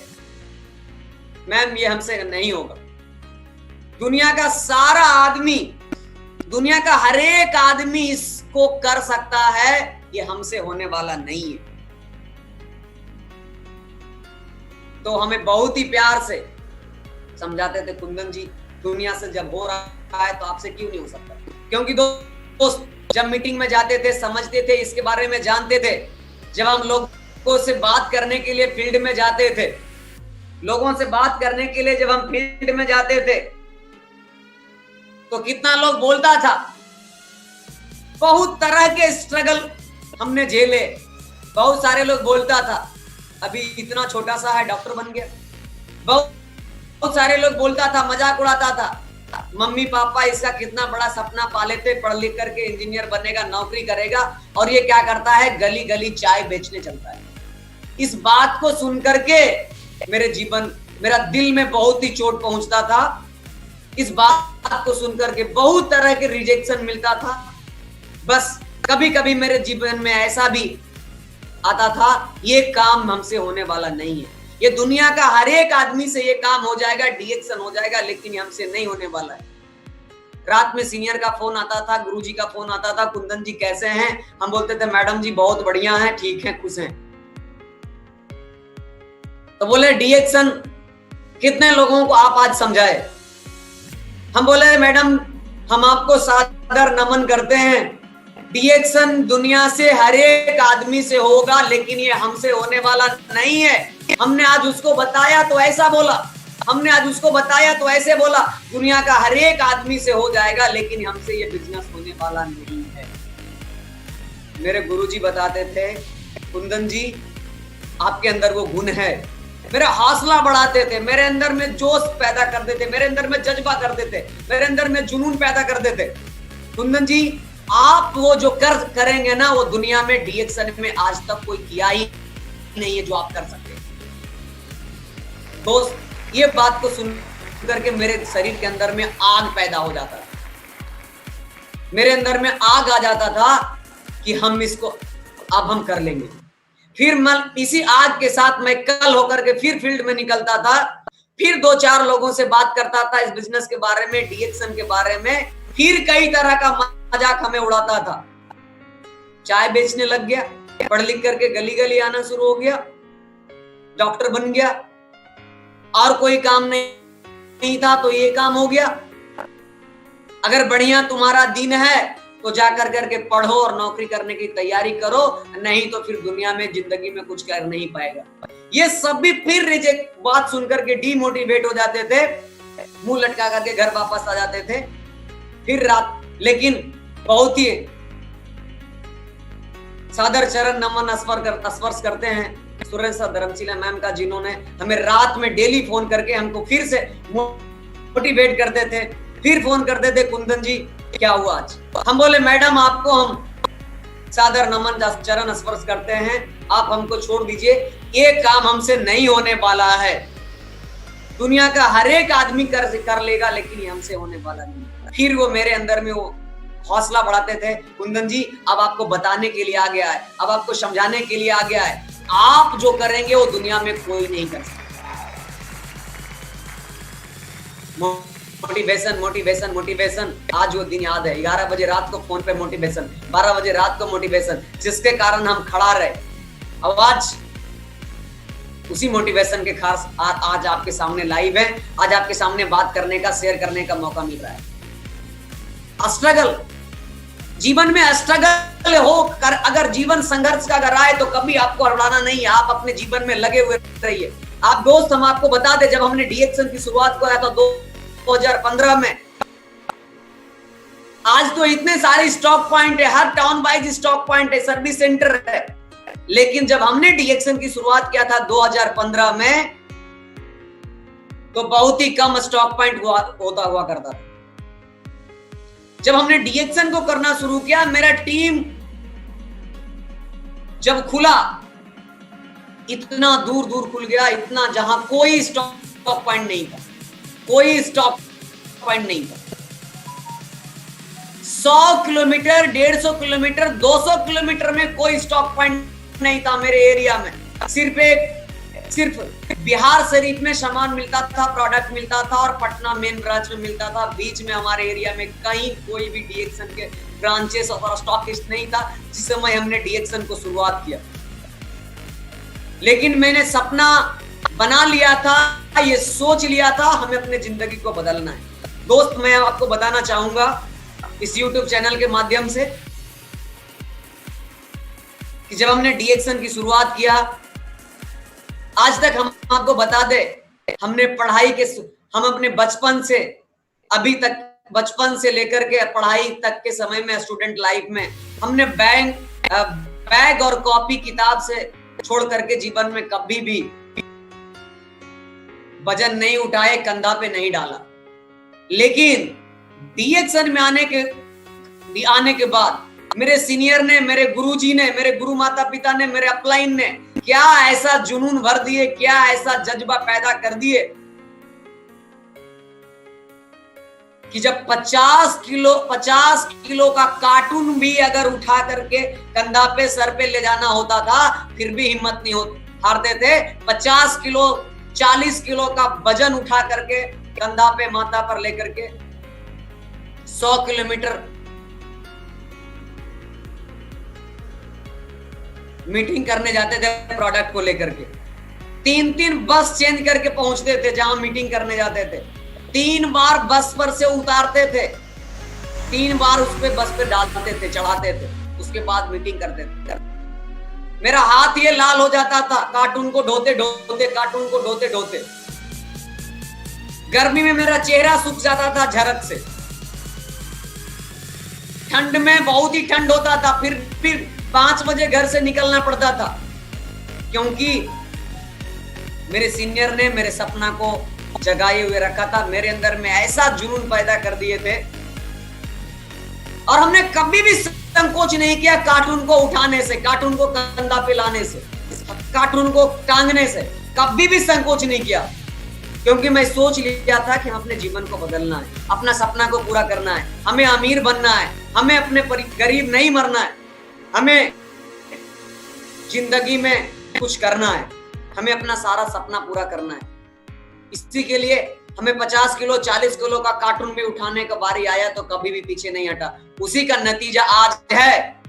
मैम ये हमसे नहीं होगा। दुनिया का सारा आदमी, दुनिया का हर एक आदमी इसको कर सकता है, ये हमसे होने वाला नहीं है। तो हमें बहुत ही प्यार से समझाते थे, कुंदन जी दुनिया से जब हो रहा है तो आपसे क्यों नहीं हो सकता। क्योंकि दोस्त जब मीटिंग में जाते थे, समझते थे, इसके बारे में जानते थे। जब हम लोगों से बात करने के लिए फील्ड में जाते थे, लोगों से बात करने के लिए जब हम फील्ड में जाते थे तो कितना लोग बोलता था, बहुत तरह के स्ट्रगल हमने झेले। बहुत सारे लोग बोलता था, अभी इतना छोटा सा है डॉक्टर बन गया। बहुत सारे लोग बोलता था, मजाक उड़ाता था, मम्मी पापा इसका कितना बड़ा सपना पाले थे, पढ़ लिख करके इंजीनियर बनेगा, नौकरी करेगा, और ये क्या करता है, गली गली चाय बेचने चलता है। इस बात को सुन करके मेरा दिल में बहुत ही चोट पहुंचता था। इस बात को सुनकर के बहुत तरह के रिजेक्शन मिलता था। बस कभी कभी मेरे जीवन में ऐसा भी आता था, ये काम हमसे होने वाला नहीं है, ये दुनिया का हर एक आदमी से ये काम हो जाएगा, डीएक्सन हो जाएगा, लेकिन हमसे नहीं होने वाला है। रात में सीनियर का फोन आता था, गुरुजी का फोन आता था, कुंदन जी कैसे हैं? हम बोलते थे मैडम जी बहुत बढ़िया हैं, ठीक हैं, खुश हैं। तो बोले डीएक्सन कितने लोगों को आप आज समझाए? हम बोले मैडम हम आपको सादर नमन करते हैं, डीएक्सन दुनिया से हर एक आदमी से होगा, लेकिन ये हमसे होने वाला नहीं है। हमने आज उसको बताया तो ऐसा बोला, हमने आज उसको बताया तो ऐसे बोला, दुनिया का हर एक आदमी से हो जाएगा, लेकिन हमसे ये बिजनेस होने वाला नहीं है। मेरे गुरुजी बताते थे, कुंदन जी आपके अंदर वो गुण है। मेरा हौसला बढ़ाते थे, मेरे अंदर में जोश पैदा कर देते, मेरे अंदर में जज्बा कर देते, मेरे अंदर में जुनून पैदा कर देते। कुंदन जी आप वो जो करेंगे ना, वो दुनिया में डीएक्सन में आज तक कोई किया ही नहीं है जो आप कर सकते हैं। दोस्त, ये बात को सुन करके मेरे शरीर के अंदर में आग पैदा हो जाता था, मेरे अंदर में आग आ जाता था कि हम इसको अब हम कर लेंगे। फिर मैं इसी आग के साथ मैं कल होकर के फिर फील्ड में निकलता था, फिर 2-4 लोगों से बात करता था इस बिजनेस के बारे में, डीएक्शन के बारे में, फिर कई तरह का मजाक हमें उड़ाता था। चाय बेचने लग गया, पढ़ लिख करके गली गली आना शुरू हो गया, डॉक्टर बन गया, और कोई काम नहीं था तो ये काम हो गया। अगर बढ़िया तुम्हारा दिन है तो जाकर करके पढ़ो और नौकरी करने की तैयारी करो, नहीं तो फिर दुनिया में जिंदगी में कुछ कर नहीं पाएगा। ये सब भी फिर रिजेक्ट बात सुनकर के डीमोटिवेट हो जाते थे, मुंह लटका करके घर वापस आ जाते थे। फिर रात, लेकिन बहुत ही सादर चरण नमन स्पर्श करते हैं सुरेश धर्मशिला मैम का, जिन्होंने हमें रात में डेली फोन करके हमको फिर से मोटिवेट करते थे। फिर फोन करते थे, कुंदन जी क्या हुआ आज? हम बोले मैडम आपको हम सादर नमन चरण स्पर्श करते हैं, आप हमको छोड़ दीजिए, ये काम हमसे नहीं होने वाला है। दुनिया का हर एक आदमी कर लेगा, लेकिन ये हमसे होने वाला नहीं। फिर वो मेरे अंदर में वो हौसला बढ़ाते थे, कुंदन जी अब आपको बताने के लिए आ गया है, अब आपको समझाने के लिए आ गया है, आप जो करेंगे वो दुनिया में कोई नहीं कर सकता। मोटिवेशन मोटिवेशन मोटिवेशन, आज वो दिन याद है। 11 बजे रात को फोन पे मोटिवेशन, 12 बजे रात को मोटिवेशन, जिसके कारण हम खड़ा रहे। अब आज उसी मोटिवेशन के खास आज आपके सामने लाइव है, आज आपके सामने बात करने का, शेयर करने का मौका मिल रहा है। स्ट्रगल, जीवन में स्ट्रगल हो कर, अगर जीवन संघर्ष का अगर आए तो कभी आपको हड़बड़ाना नहीं है, आप अपने जीवन में लगे हुए रहिए। आप दोस्त, हम आपको बता दें, जब हमने डीएक्शन की शुरुआत किया था 2015 में, आज तो इतने सारे स्टॉक पॉइंट है, हर टाउन वाइज स्टॉक पॉइंट है, सर्विस सेंटर है, लेकिन जब हमने डीएक्शन की शुरुआत किया था 2015 में, तो बहुत ही कम स्टॉक पॉइंट होता हुआ करता था। जब हमने डीएक्शन को करना शुरू किया, मेरा टीम जब खुला, इतना दूर दूर खुल गया, इतना जहां कोई स्टॉक पॉइंट नहीं था, कोई स्टॉप पॉइंट नहीं था। 100 किलोमीटर, 150 किलोमीटर, 200 किलोमीटर में कोई स्टॉप पॉइंट नहीं था मेरे एरिया में। सिर्फ बिहार शरीफ में सामान मिलता था, प्रोडक्ट मिलता था, और पटना मेन ब्रांच में मिलता था। बीच में हमारे एरिया में कहीं कोई भी डीएक्शन के ब्रांचेस और स्टॉकिस्ट नहीं था जिस समय हमने डीएक्शन को शुरुआत किया। लेकिन मैंने सपना बना लिया था, ये सोच लिया था, हमें अपने जिंदगी को बदलना है। दोस्त, मैं आपको बताना चाहूंगा इस YouTube चैनल के माध्यम से कि जब हमने डीएक्शन की शुरुआत किया, आज तक हम आपको बता दे, हमने पढ़ाई के, हम अपने बचपन से अभी तक, बचपन से लेकर के पढ़ाई तक के समय में, स्टूडेंट लाइफ में, हमने बैग और कॉपी किताब से छोड़ करके जीवन में कभी भी वजन नहीं उठाए, कंधा पे नहीं डाला। लेकिन डीएक्शन में आने के बाद मेरे सीनियर ने, मेरे गुरुजी ने, मेरे गुरु माता पिता ने, मेरे अपलाइन ने क्या ऐसा जुनून भर दिए, क्या ऐसा जज्बा पैदा कर दिए कि जब 50 किलो का कार्टून भी अगर उठा करके कंधा पे, सर पे ले जाना होता था, फिर भी हिम्मत नहीं हारते थे। 50 किलो, 40 किलो का वजन उठा करके कंधा पे, माथा पर लेकर के 100 किलोमीटर मीटिंग करने जाते थे प्रोडक्ट को लेकर के। 3 बस चेंज करके पहुंचते थे जहां मीटिंग करने जाते थे। 3 बार बस पर से उतारते थे, 3 बार उस पे बस पे डालते थे, चढ़ाते थे, उसके बाद मीटिंग करते थे। मेरा हाथ ये लाल हो जाता था कार्टून को ढोते ढोते, कार्टून को ढोते ढोते। गर्मी में मेरा चेहरा सूख जाता था झरक से। ठंड में बहुत ही ठंड होता था, फिर 5 बजे घर से निकलना पड़ता था, क्योंकि मेरे सीनियर ने मेरे सपना को जगाए हुए रखा था। मेरे अंदर में ऐसा जुनून पैदा कर दिए थे, और हमने कभी भी संकोच नहीं किया कार्टून को उठाने से, कार्टून को कंधा पे लाने से, कार्टून को टांगने से, कभी भी संकोच नहीं किया। क्योंकि मैं सोच लिया था कि हम अपने जीवन को बदलना है, अपना सपना को पूरा करना है, हमें अमीर बनना है, हमें अपने गरीब नहीं मरना है, हमें जिंदगी में कुछ करना है, हमें अपना सारा सपना पूरा करना है। इसी के लिए हमें 50 किलो 40 किलो का कार्टून भी उठाने का बारी आया तो कभी भी पीछे नहीं हटा। उसी का नतीजा आज है।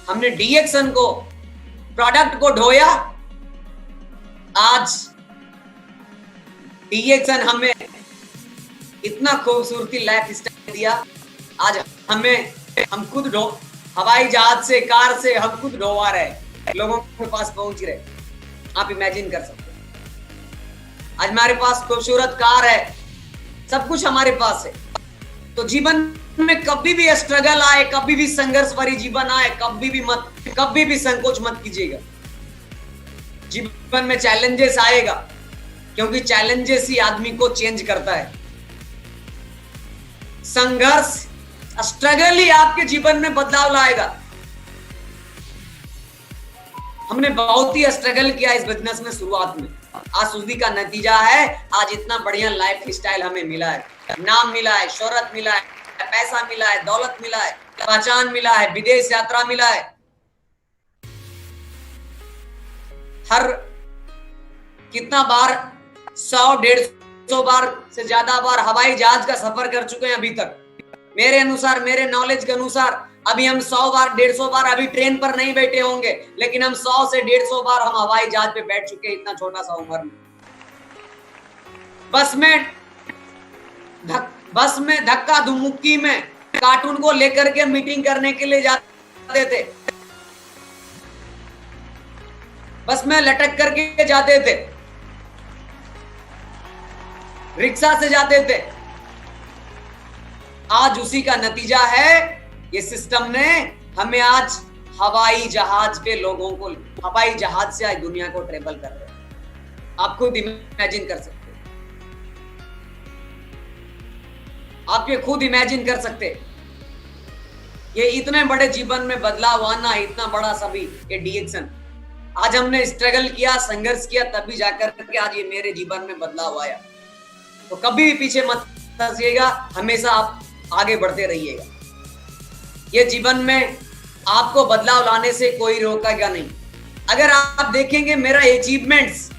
हमने डीएक्सन को, प्रोडक्ट को ढोया, आज डीएक्सन हमें इतना खूबसूरती लाइफ स्टाइल दिया। आज हम खुद हवाई जहाज से, कार से हम खुद ढोवा रहे, लोगों के पास पहुंच रहे। आप इमेजिन कर सकते हैं। आज हमारे पास खूबसूरत कार है, सब कुछ हमारे पास है। तो जीवन में कभी भी स्ट्रगल आए, कभी भी संघर्ष भरी जीवन आए, कभी भी संकोच मत कीजिएगा। जीवन में चैलेंजेस आएगा, क्योंकि चैलेंजेस ही आदमी को चेंज करता है। संघर्ष, स्ट्रगल ही आपके जीवन में बदलाव लाएगा। हमने बहुत ही स्ट्रगल किया इस बिजनेस में शुरुआत में। आज उसी का नतीजा है, आज इतना बढ़िया लाइफ स्टाइल हमें मिला है, नाम मिला है, शोहरत मिला है, पैसा मिला है, दौलत मिला है, पहचान मिला है, विदेश यात्रा मिला है। हर कितना बार 100-150 बार से ज्यादा बार हवाई जहाज का सफर कर चुके हैं अभी तक। मेरे अनुसार, मेरे नॉलेज के अनुसार अभी हम 100 बार 150 बार अभी ट्रेन पर नहीं बैठे होंगे, लेकिन हम 100 से 150 बार हम हवाई जहाज पे बैठ चुके हैं, इतना छोटा सा उम्र में। बस में धक्का धुमुक्की में कार्टून को लेकर के मीटिंग करने के लिए जाते थे, बस में लटक करके जाते थे, रिक्शा से जाते थे। आज उसी का नतीजा है, ये सिस्टम ने हमें आज हवाई जहाज पे लोगों को, हवाई जहाज से आज दुनिया को ट्रेवल कर रहे हैं। आप खुद इमेजिन कर सकते हैं, आप ये खुद इमेजिन कर सकते हैं। ये इतने बड़े जीवन में बदलाव आना, इतना बड़ा सभी ये डीएक्सन। आज हमने स्ट्रगल किया, संघर्ष किया, तभी जाकर के आज ये मेरे जीवन में बदलाव आया। तो कभी भी पीछे मत हटिएगा, हमेशा आप आगे बढ़ते रहिएगा। ये जीवन में आपको बदलाव लाने से कोई रोकेगा नहीं। अगर आप देखेंगे मेरा अचीवमेंट्स,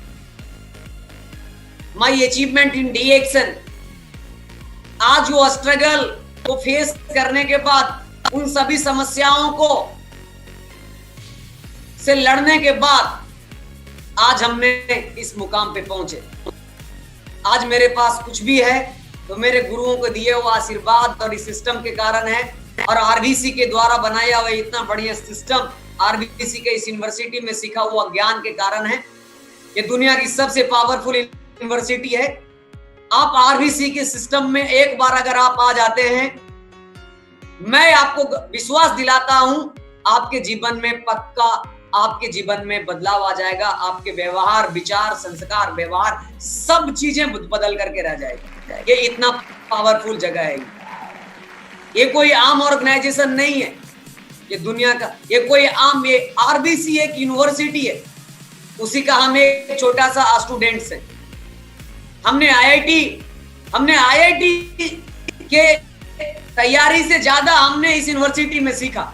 माय अचीवमेंट इन डीएक्सन, आज वो स्ट्रगल को फेस करने के बाद, उन सभी समस्याओं को से लड़ने के बाद आज हमने इस मुकाम पे पहुंचे। आज मेरे पास कुछ भी है तो मेरे गुरुओं को दिए हुआ आशीर्वाद और इस सिस्टम के कारण है, और आरबीसी के द्वारा बनाया हुआ इतना बढ़िया सिस्टम, आरबीसी के इस यूनिवर्सिटी में सीखा हुआ ज्ञान के कारण है। ये दुनिया की सबसे पावरफुल यूनिवर्सिटी है। आप आरबीसी के सिस्टम में एक बार अगर आप आ जाते हैं, मैं आपको विश्वास दिलाता हूं, आपके जीवन में पक्का, आपके जीवन में बदलाव आ जाएगा। आपके व्यवहार, विचार, संस्कार, व्यवहार, सब चीजें बदल करके रह जाएगी। ये इतना पावरफुल जगह है। ये कोई आम ऑर्गेनाइजेशन नहीं है, ये दुनिया का, ये कोई आम, ये आरबीसी एक यूनिवर्सिटी है, उसी का हम एक छोटा सा स्टूडेंट्स है। हमने आईआईटी के तैयारी से ज्यादा हमने इस यूनिवर्सिटी में सीखा।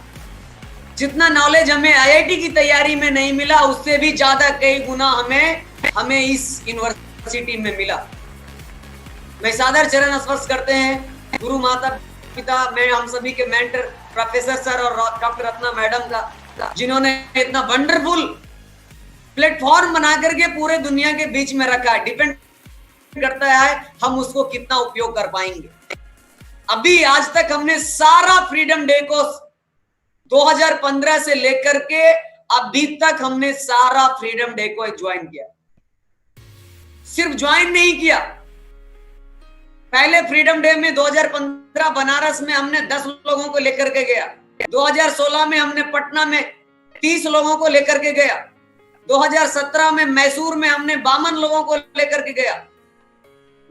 जितना नॉलेज हमें आईआईटी की तैयारी में नहीं मिला, उससे भी ज्यादा कई गुना हमें इस यूनिवर्सिटी में मिला। मैं सादर चरण स्पर्श करते हैं गुरु माता पिता, मैं हम सभी के मेंटर प्रोफेसर सर और डॉक्टर रत्ना मैडम का, जिन्होंने इतना वंडरफुल प्लेटफॉर्म बना करके पूरे दुनिया के बीच में रखा है। डिपेंड करता है हम उसको कितना उपयोग कर पाएंगे। अभी आज तक हमने सारा फ्रीडम डे को 2015 से लेकर के अभी तक हमने सारा फ्रीडम डे को ज्वाइन किया। सिर्फ ज्वाइन नहीं किया, पहले फ्रीडम डे में 2015 बनारस में हमने 10 लोगों को लेकर के गया। 2016 में हमने पटना में 30 लोगों को लेकर के गया। 2017 में मैसूर में हमने 52 लोगों को लेकर के गया।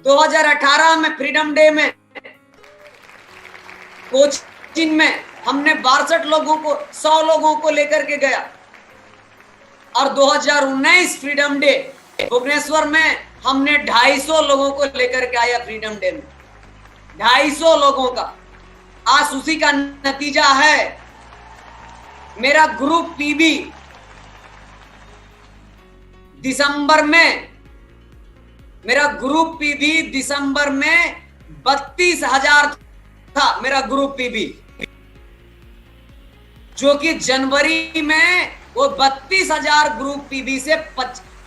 2018 में फ्रीडम डे में कोचिन में हमने 62 लोगों को, 100 लोगों को लेकर के गया। और 2019 फ्रीडम डे भुवनेश्वर में हमने 250 लोगों को लेकर के आया फ्रीडम डे में, 250 लोगों का। आज उसी का नतीजा है मेरा ग्रुप पीबी दिसंबर में, मेरा ग्रुप पीबी दिसंबर में 32,000 था मेरा ग्रुप पीबी, जो कि जनवरी में वो 32,000 ग्रुप पीबी से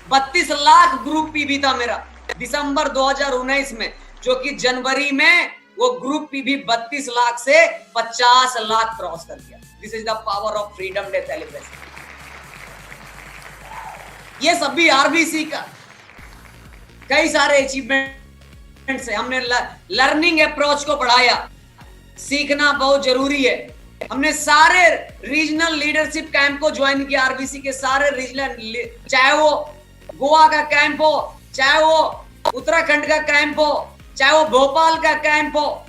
32 लाख ग्रुप पीबी था मेरा दिसंबर 2019 में, जो कि जनवरी में वो ग्रुप पीबी 32 लाख से 50 लाख क्रॉस कर गया। This is the power of freedom day celebration. ये सभी आरबीसी का कई सारे अचीवमेंट्स है। हमने लर्निंग अप्रोच को बढ़ाया, सीखना बहुत जरूरी है। हमने सारे रीजनल लीडरशिप कैंप को ज्वाइन किया, आरबीसी के सारे रीजनल, चाहे वो गोवा का कैंप हो, चाहे वो उत्तराखंड का कैंप हो, चाहे वो भोपाल का कैंप हो।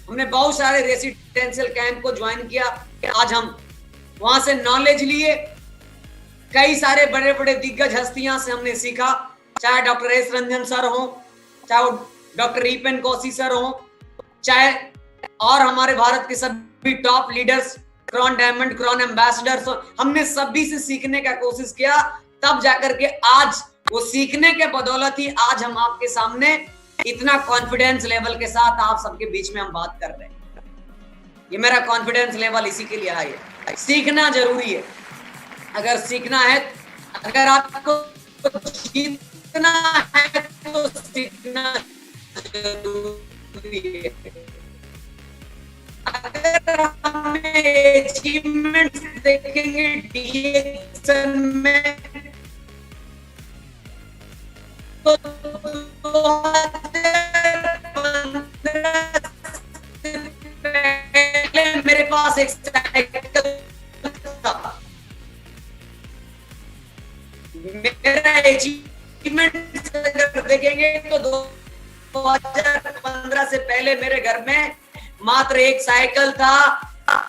हमने बहुत सारे रेसिडेंशियल कैंप को ज्वाइन किया। आज हम वहां से नॉलेज लिए, कई सारे बड़े बड़े दिग्गज हस्तियां से हमने सीखा, चाहे डॉक्टर एस रंजन सर हो, चाहे वो डॉक्टर ईपेन कोसी सर हो, चाहे और हमारे भारत के सभी top leaders, crown diamond, crown ambassadors हो। हमने सभी से सीखने का कोशिश किया, तब जाकर के आज वो सीखने के बदौलत ही आज हम आपके सामने इतना कॉन्फिडेंस लेवल के साथ आप सबके बीच में हम बात कर रहे हैं। ये मेरा कॉन्फिडेंस लेवल इसी के लिए है। सीखना जरूरी है। अगर सीखना है, अगर आपको जीतना है तो सीखना जरूरी है। अगर हमें अचीवमेंट्स देखेंगे डीएक्सन में तो 2015 से पहले मेरे पास एक साइकिल था। मेरा अचीवमेंट अगर देखेंगे तो 2015 से पहले मेरे घर में मात्र एक साइकिल था।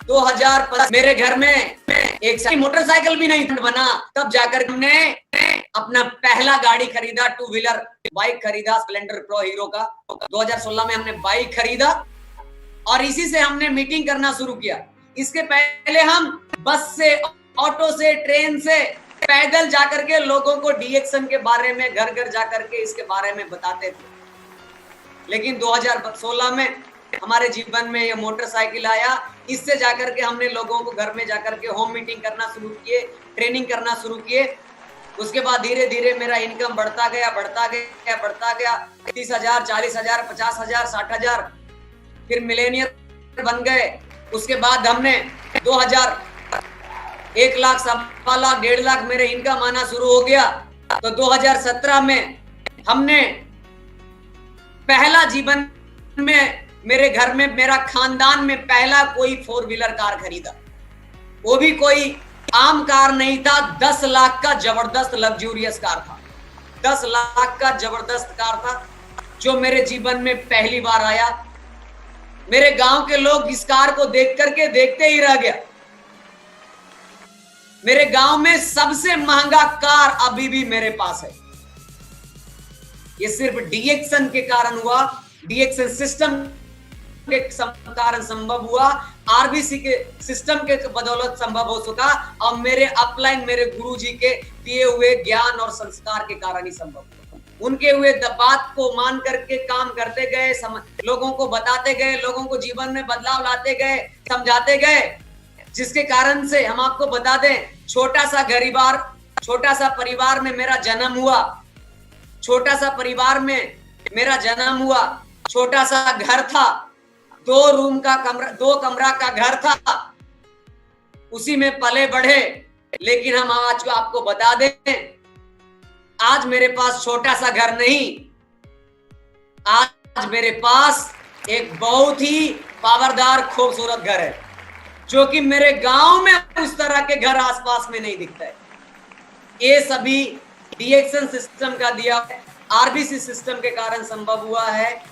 2015 मेरे घर में एक मोटरसाइकिल भी नहीं बना, तब जाकर हमने अपना पहला गाड़ी खरीदा, 2 व्हीलर बाइक खरीदा, स्प्लेंडर प्रो हीरो का। 2016 में हमने बाइक खरीदा और इसी से हमने मीटिंग करना शुरू किया। इसके पहले हम बस से, ऑटो से, ट्रेन से, पैदल जाकर के लोगों को डीएक्सन के बारे में घर घर जाकर के इसके बारे में बताते थे। लेकिन 2016 में हमारे जीवन में ये मोटरसाइकिल आया। इससे जाकर के हमने लोगों को घर में जाकर के होम मीटिंग करना शुरू किए, ट्रेनिंग करना शुरू किए। उसके बाद धीरे धीरे मेरा इनकम बढ़ता गया, बढ़ता गया, बढ़ता गया। 30,000, 40,000, 50,000, 60,000, फिर मिलेनियर बन गए। उसके बाद हमने 2,000, 1 लाख, 1.25 लाख, 1.5 लाख मेरे इनकम आना शुरू हो गया। तो 2017 में हमने पहला जीवन में मेरे घर में, मेरा खानदान में पहला कोई 4 व्हीलर कार खरीदा। वो भी कोई आम कार नहीं था, 10 लाख का जबरदस्त लग्जूरियस कार था। 10 लाख का जबरदस्त कार था जो मेरे जीवन में पहली बार आया। मेरे गांव के लोग इस कार को देख करके देखते ही रह गया। मेरे गांव में सबसे महंगा कार अभी भी मेरे पास है। ये सिर्फ डीएक्सन के कारण हुआ, डीएक्सन सिस्टम के कारण संभव हुआ, आरबीसी के सिस्टम के बदौलत संभव हो सका और मेरे अपलाइन, मेरे गुरुजी के दिए हुए ज्ञान और संस्कार के कारण ही संभव हुआ। उनके हुए बात को मान करके काम करते गए, लोगों को बताते गए, लोगों को जीवन में बदलाव लाते गए, समझाते गए, जिसके कारण से हम आपको बता दें, छोटा सा परिवार में मेरा जन्म हुआ। छोटा सा परिवार में मेरा जन्म हुआ, छोटा सा घर था, 2 कमरा का घर था, उसी में पले बढ़े। लेकिन हम आज को आपको बता दें, आज मेरे पास छोटा सा घर नहीं, आज मेरे पास एक बहुत ही पावरदार खूबसूरत घर है, जो कि मेरे गांव में उस तरह के घर आसपास में नहीं दिखता है। ये सभी डीएक्सन सिस्टम का दिया, आरबीसी सिस्टम के कारण संभव हुआ है।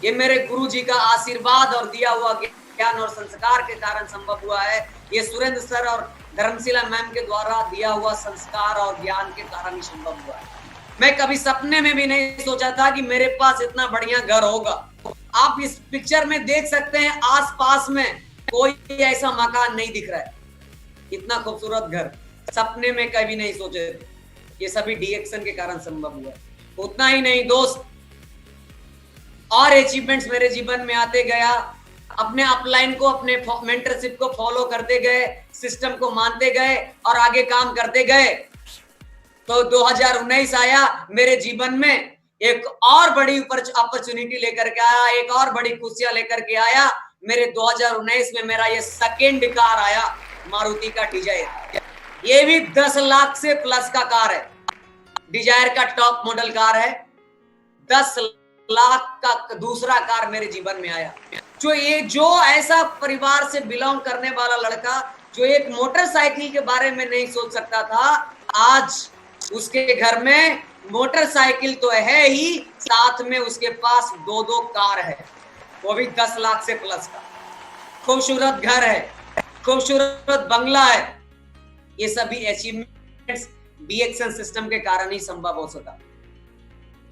ये मेरे गुरुजी का आशीर्वाद और दिया हुआ ज्ञान और संस्कार के कारण संभव हुआ है। ये सुरेंद्र सर और धर्मशिला मैम के द्वारा दिया हुआ संस्कार और ज्ञान के कारण ही संभव हुआ है। मैं कभी सपने में भी नहीं सोचा था कि मेरे पास इतना बढ़िया घर होगा। आप इस पिक्चर में देख सकते हैं आसपास में कोई ऐसा मकान नहीं दिख रहा है, इतना खूबसूरत घर सपने में कभी नहीं सोचे थे। ये सभी डीएक्शन के कारण संभव हुआ। उतना ही नहीं दोस्त, और अचीवमेंट्स मेरे जीवन में आते गया। अपने अपलाइन को, अपने मेंटरशिप को फॉलो करते गए, सिस्टम को मानते गए और आगे काम करते गए। तो 2019 आया मेरे जीवन में, एक और बड़ी अपॉर्चुनिटी लेकर के आया, एक और बड़ी खुशियां लेकर के आया। मेरे 2019 में मेरा ये सेकेंड कार आया, मारुति का डिजायर। ये भी 10 लाख से प्लस का कार है, डिजायर का टॉप मॉडल कार है। 10 लाख का दूसरा कार मेरे जीवन में आया। जो ऐसा परिवार से बिलोंग करने वाला लड़का जो एक मोटरसाइकिल के बारे में नहीं सोच सकता था, आज उसके घर में मोटरसाइकिल तो है ही, साथ में उसके पास 2-2 कार है, वो भी 10 लाख से प्लस का। खूबसूरत घर है, खूबसूरत बंगला है। ये सभी अचीवमेंट्स डीएक्शन सिस्टम के कारण ही संभव हो सका।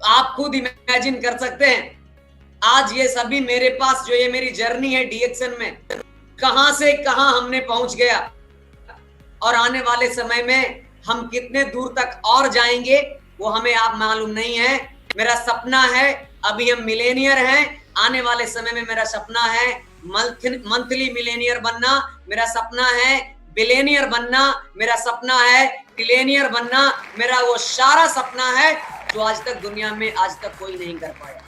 आप खुद इमेजिन कर सकते हैं आज ये सभी मेरे पास, जो ये मेरी जर्नी है डीएक्शन में, कहां से कहां हमने पहुंच गया और आने वाले समय में हम कितने दूर तक और जाएंगे वो हमें आप मालूम नहीं है। मेरा सपना है, अभी हम मिलेनियर हैं, आने वाले समय में मेरा सपना है मंथली मिलेनियर बनना, मेरा सपना है बिलेनियर बनना, मेरा सपना है ट्रिलियनियर बनना। मेरा वो सारा सपना है जो आज तक दुनिया में आज तक कोई नहीं कर पाया।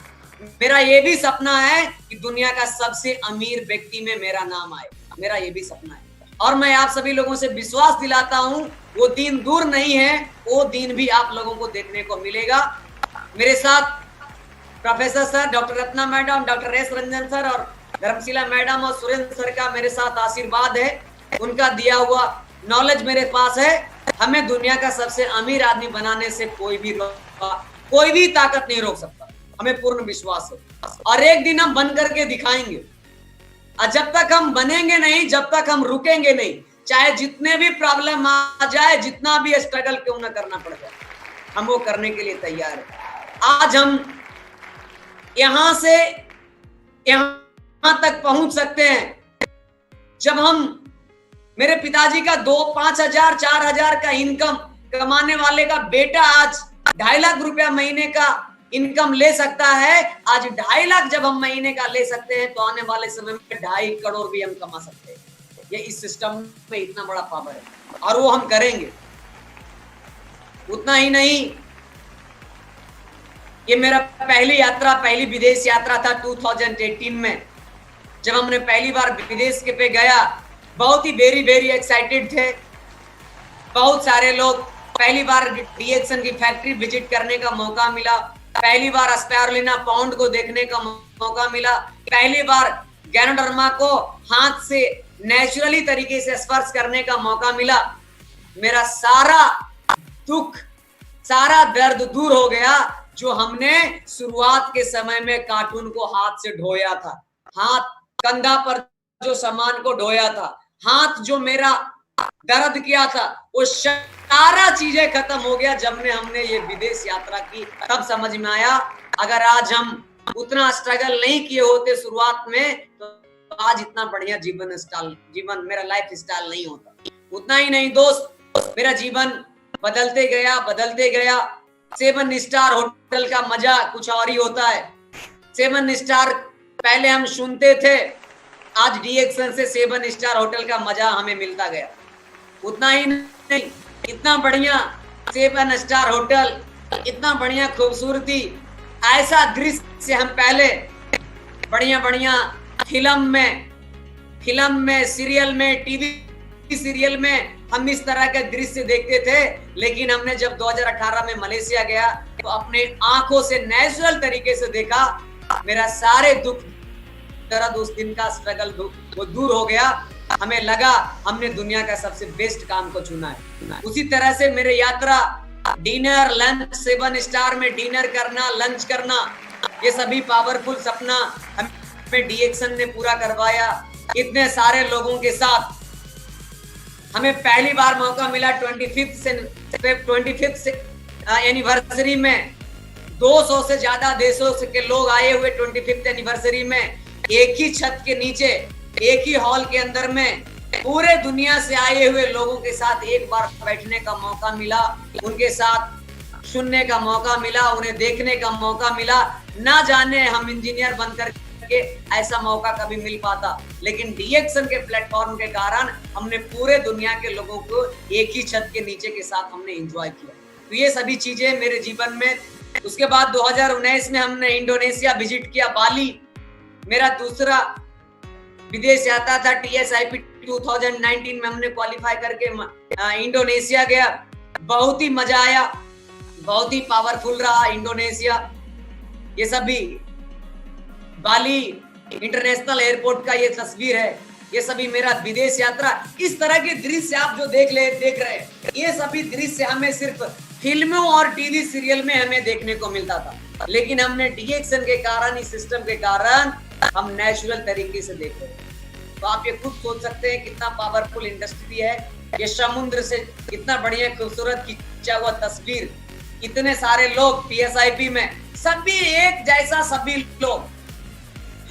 मेरा ये भी सपना है कि दुनिया का सबसे अमीर व्यक्ति में मेरा नाम आए, मेरा ये भी सपना है। और मैं आप सभी लोगों से विश्वास दिलाता हूं, वो दिन दूर नहीं है, वो दिन भी आप लोगों को देखने को मिलेगा। मेरे साथ professor sir, doctor Ratna madam, doctor S Ranjan sir और धर्मशिला मैडम और सुरेंद्र सर का मेरे साथ आशीर्वाद है, उनका दिया हुआ नॉलेज मेरे पास है। हमें दुनिया का सबसे अमीर आदमी बनाने से कोई भी ताकत नहीं रोक सकता, हमें पूर्ण विश्वास है। और एक दिन हम बन करके दिखाएंगे। और जब तक हम बनेंगे नहीं, जब तक हम रुकेंगे नहीं, चाहे जितने भी प्रॉब्लम आ जाए, जितना भी स्ट्रगल क्यों ना करना पड़ जाए, हम वो करने के लिए तैयार है। आज हम यहां से यहां तक पहुंच सकते हैं जब हम, मेरे पिताजी का 5,000 4,000 का इनकम कमाने वाले का बेटा आज 2.5 लाख रुपया महीने का इनकम ले सकता है। आज 2.5 लाख जब हम महीने का ले सकते हैं, तो आने वाले समय में 2.5 करोड़ भी हम कमा सकते हैं। ये इस सिस्टम में इतना बड़ा पावर है और वो हम करेंगे। उतना ही नहीं, ये मेरा पहली विदेश यात्रा था 2018 में, जब हमने पहली बार विदेश के पे गया। बहुत ही वेरी एक्साइटेड थे बहुत सारे लोग। पहली बार डीएक्शन की फैक्ट्री विजिट करने का मौका मिला, पहली बार स्पाइरुलिना पाउंड को देखने का मौका मिला, पहली बार गैनोडर्मा को हाथ से नेचुरली तरीके से स्पर्श करने का मौका मिला। मेरा सारा दुख, सारा दर्द दूर हो गया जो हमने शुरुआत के समय में कार्टून को हाथ से ढोया था, हाथ कंधा पर जो सामान को ढोया था, हाथ जो मेरा दर्द किया था, वो सारा चीजें खत्म हो गया जब हमने ये विदेश यात्रा की। तब समझ में आया, अगर आज हम उतना स्ट्रगल नहीं किए होते शुरुआत में, तो आज इतना बढ़िया जीवन मेरा लाइफ स्टाइल नहीं होता। उतना ही नहीं दोस्त, मेरा जीवन बदलते गया। 7 स्टार होटल का मजा कुछ और ही होता है। 7 स्टार पहले हम सुनते थे, आज डीएक्शन से 7 स्टार होटल का मजा हमें मिलता गया। उतना ही नहीं, इतना बढ़िया 7 स्टार होटल, इतना बढ़िया खूबसूरती, ऐसा दृश्य हम पहले बढ़िया फिल्म में, सीरियल में, टीवी सीरियल में हम इस तरह के दृश्य देखते थे। लेकिन हमने जब 2018 में मलेशिया गया तो अपने आंखों से नेचुरल तरीके से देखा। मेरा सारे दुख दर्द, उस दिन का स्ट्रगल वो दूर हो गया। हमें लगा हमने दुनिया का सबसे बेस्ट काम को चुना है। उसी तरह से मेरे यात्रा, डिनर, लंच, 7 स्टार में डिनर करना, लंच करना, ये सभी पावरफुल सपना हमें डीएक्शन ने पूरा करवाया। इतने सारे लोगों के साथ हमें पहली बार मौका मिला 25th एनिवर्सरी में 200 से ज्यादा देशों से के लोग आए हुए 25th एनिवर्सरी में एक ही छत के नीचे, एक ही हॉल के अंदर में पूरे दुनिया से आए हुए लोगों के साथ एक बार बैठने का मौका मिला, उनके साथ सुनने का मौका मिला, उन्हें देखने का मौका मिला। ना जाने हम इंजीनियर बनकर के ऐसा मौका कभी मिल पाता, लेकिन डीएक्सन के प्लेटफॉर्म के कारण हमने पूरे दुनिया के लोगों को एक ही छत के नीचे के साथ हमने एंजॉय किया। तो ये सभी चीजें मेरे जीवन में। उसके बाद 2019 में हमने इंडोनेशिया विजिट किया, बाली। मेरा दूसरा विदेश यात्रा था। TSIP 2019 में हमने क्वालिफाई करके इंडोनेशिया गया। बहुत ही मजा आया, बहुत ही पावरफुल रहा इंडोनेशिया। ये सभी बाली इंटरनेशनल एयरपोर्ट का ये तस्वीर है, ये सभी मेरा विदेश यात्रा। इस तरह के दृश्य आप जो देख रहे हैं, ये सभी दृश्य हमें सिर्फ फिल्मों और टीवी सीरियल में हमें देखने को मिलता था, लेकिन हमने डीएक्सन के कारण, इस सिस्टम के कारण हम नेचुरल तरीके से देख रहे हैं। तो आप ये खुद सोच सकते हैं कितना पावरफुल इंडस्ट्री है। ये समुद्र से कितना बढ़िया खूबसूरत खींचा हुआ तस्वीर, इतने सारे लोग TSIP में, सभी एक जैसा, सभी लोग।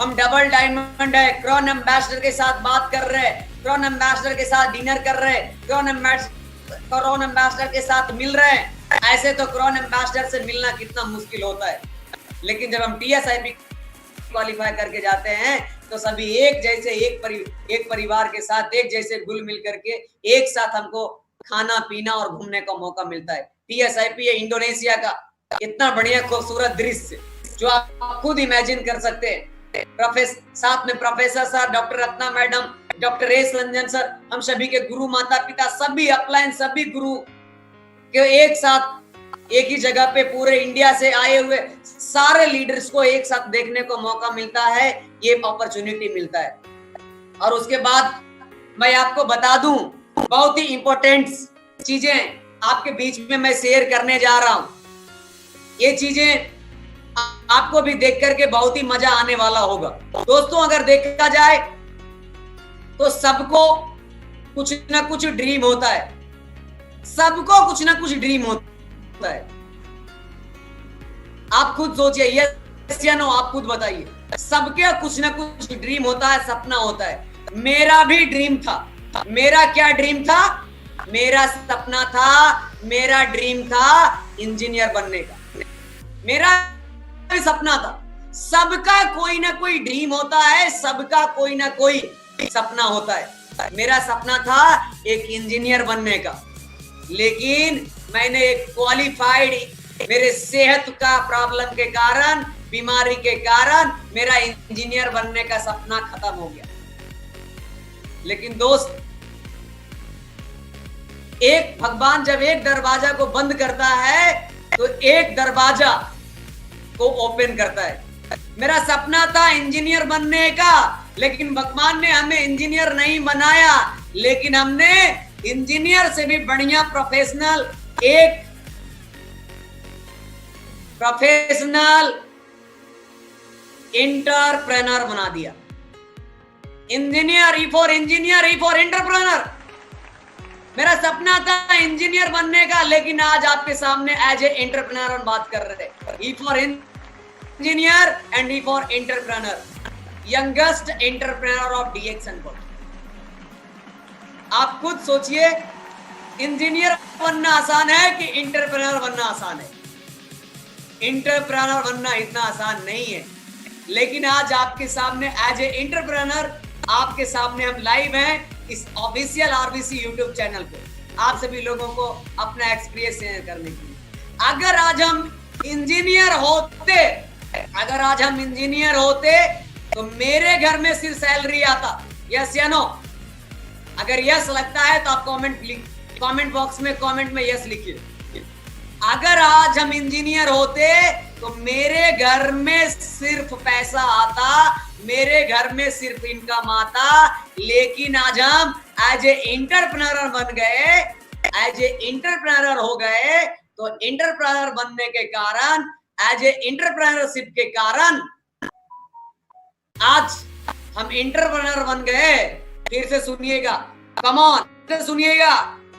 हम डबल डायमंड है, क्राउन एम्बेसडर के साथ बात कर रहे हैं, क्राउन एम्बेसडर के साथ डिनर कर रहे हैं, क्राउन एम्बेसडर के साथ मिल रहे हैं। ऐसे तो क्राउन एम्बेसडर से मिलना कितना मुश्किल होता है, लेकिन जब हम TSIP क्वालिफाई करके जाते हैं तो सभी एक जैसे, एक परिवार के साथ एक जैसे घुल मिल करके एक साथ हमको खाना पीना और घूमने का मौका मिलता है। TSIP है इंडोनेशिया का, इतना बढ़िया खूबसूरत दृश्य जो आप खुद इमेजिन कर सकते हैं। साथ में professor sir, doctor Ratna madam, doctor S Ranjan sir, हम सभी के गुरु, माता पिता, सभी अपलाइन, सभी गुरु के एक साथ एक ही जगह पे पूरे इंडिया से आए हुए सारे लीडर्स को एक साथ देखने को मौका मिलता है, ये अपॉर्चुनिटी मिलता है। और उसके बाद मैं आपको बता दूं, बहुत ही इंपॉर्टेंट चीजें आपके बीच में मैं शेयर करने जा रहा हूं। ये चीजें आपको भी देख करके बहुत ही मजा आने वाला होगा। दोस्तों, अगर देखा जाए तो सबको कुछ ना कुछ ड्रीम होता है, सबको कुछ ना कुछ ड्रीम होता है। आप खुद सोचिए, यस या नो, आप खुद बताइए। सबके कुछ ना कुछ ड्रीम होता है, सपना होता है। मेरा भी ड्रीम था। मेरा क्या ड्रीम था? मेरा सपना था, मेरा ड्रीम था इंजीनियर बनने का। मेरा भी सपना था। सबका कोई ना कोई ड्रीम होता है, सबका कोई ना कोई सपना होता है। मेरा सपना था एक इंजीनियर बनने का, लेकिन मैंने एक क्वालिफाइड, मेरे सेहत का प्रॉब्लम के कारण, बीमारी के कारण मेरा इंजीनियर बनने का सपना खत्म हो गया। लेकिन दोस्त, एक भगवान जब एक दरवाजा को बंद करता है तो एक दरवाजा को ओपन करता है। मेरा सपना था इंजीनियर बनने का, लेकिन भगवान ने हमें इंजीनियर नहीं बनाया, लेकिन हमने इंजीनियर से भी बढ़िया प्रोफेशनल, एक प्रोफेशनल एंटरप्रेन्योर बना दिया। Engineer, E for engineer, E for entrepreneur. मेरा सपना था इंजीनियर बनने का, लेकिन आज आपके सामने एज ए एंटरप्रेन्योर हम बात कर रहे हैं। E for engineer and E for entrepreneur, youngest entrepreneur of DXN code. आप खुद सोचिए, इंजीनियर बनना आसान है कि एंटरप्रेन्योर बनना आसान है? एंटरप्रेन्योर बनना इतना आसान नहीं है, लेकिन आज आपके सामने एज ए एंटरप्रेन्योर आपके सामने हम लाइव हैं इस ऑफिशियल आरबीसी यूट्यूब चैनल पे, आप सभी लोगों को अपना एक्सपीरियंस शेयर करने के लिए। अगर आज हम इंजीनियर होते, अगर आज हम इंजीनियर होते तो मेरे घर में सिर्फ सैलरी आता। यस या नो? अगर यस लगता है तो आप कमेंट बॉक्स में कमेंट में यस लिखिए। अगर आज हम इंजीनियर होते तो मेरे घर में सिर्फ पैसा आता, मेरे घर में सिर्फ इनकम आता। लेकिन आज हम एज ए एंटरप्रेन्योर बन गए, एज ए एंटरप्रेन्योर हो गए, तो एंटरप्रेन्योर बनने के कारण, एज ए एंटरप्रेन्योरशिप के कारण आज हम एंटरप्रेन्योर बन गए। फिर से सुनिएगा, कम ऑन, से सुनिएगा,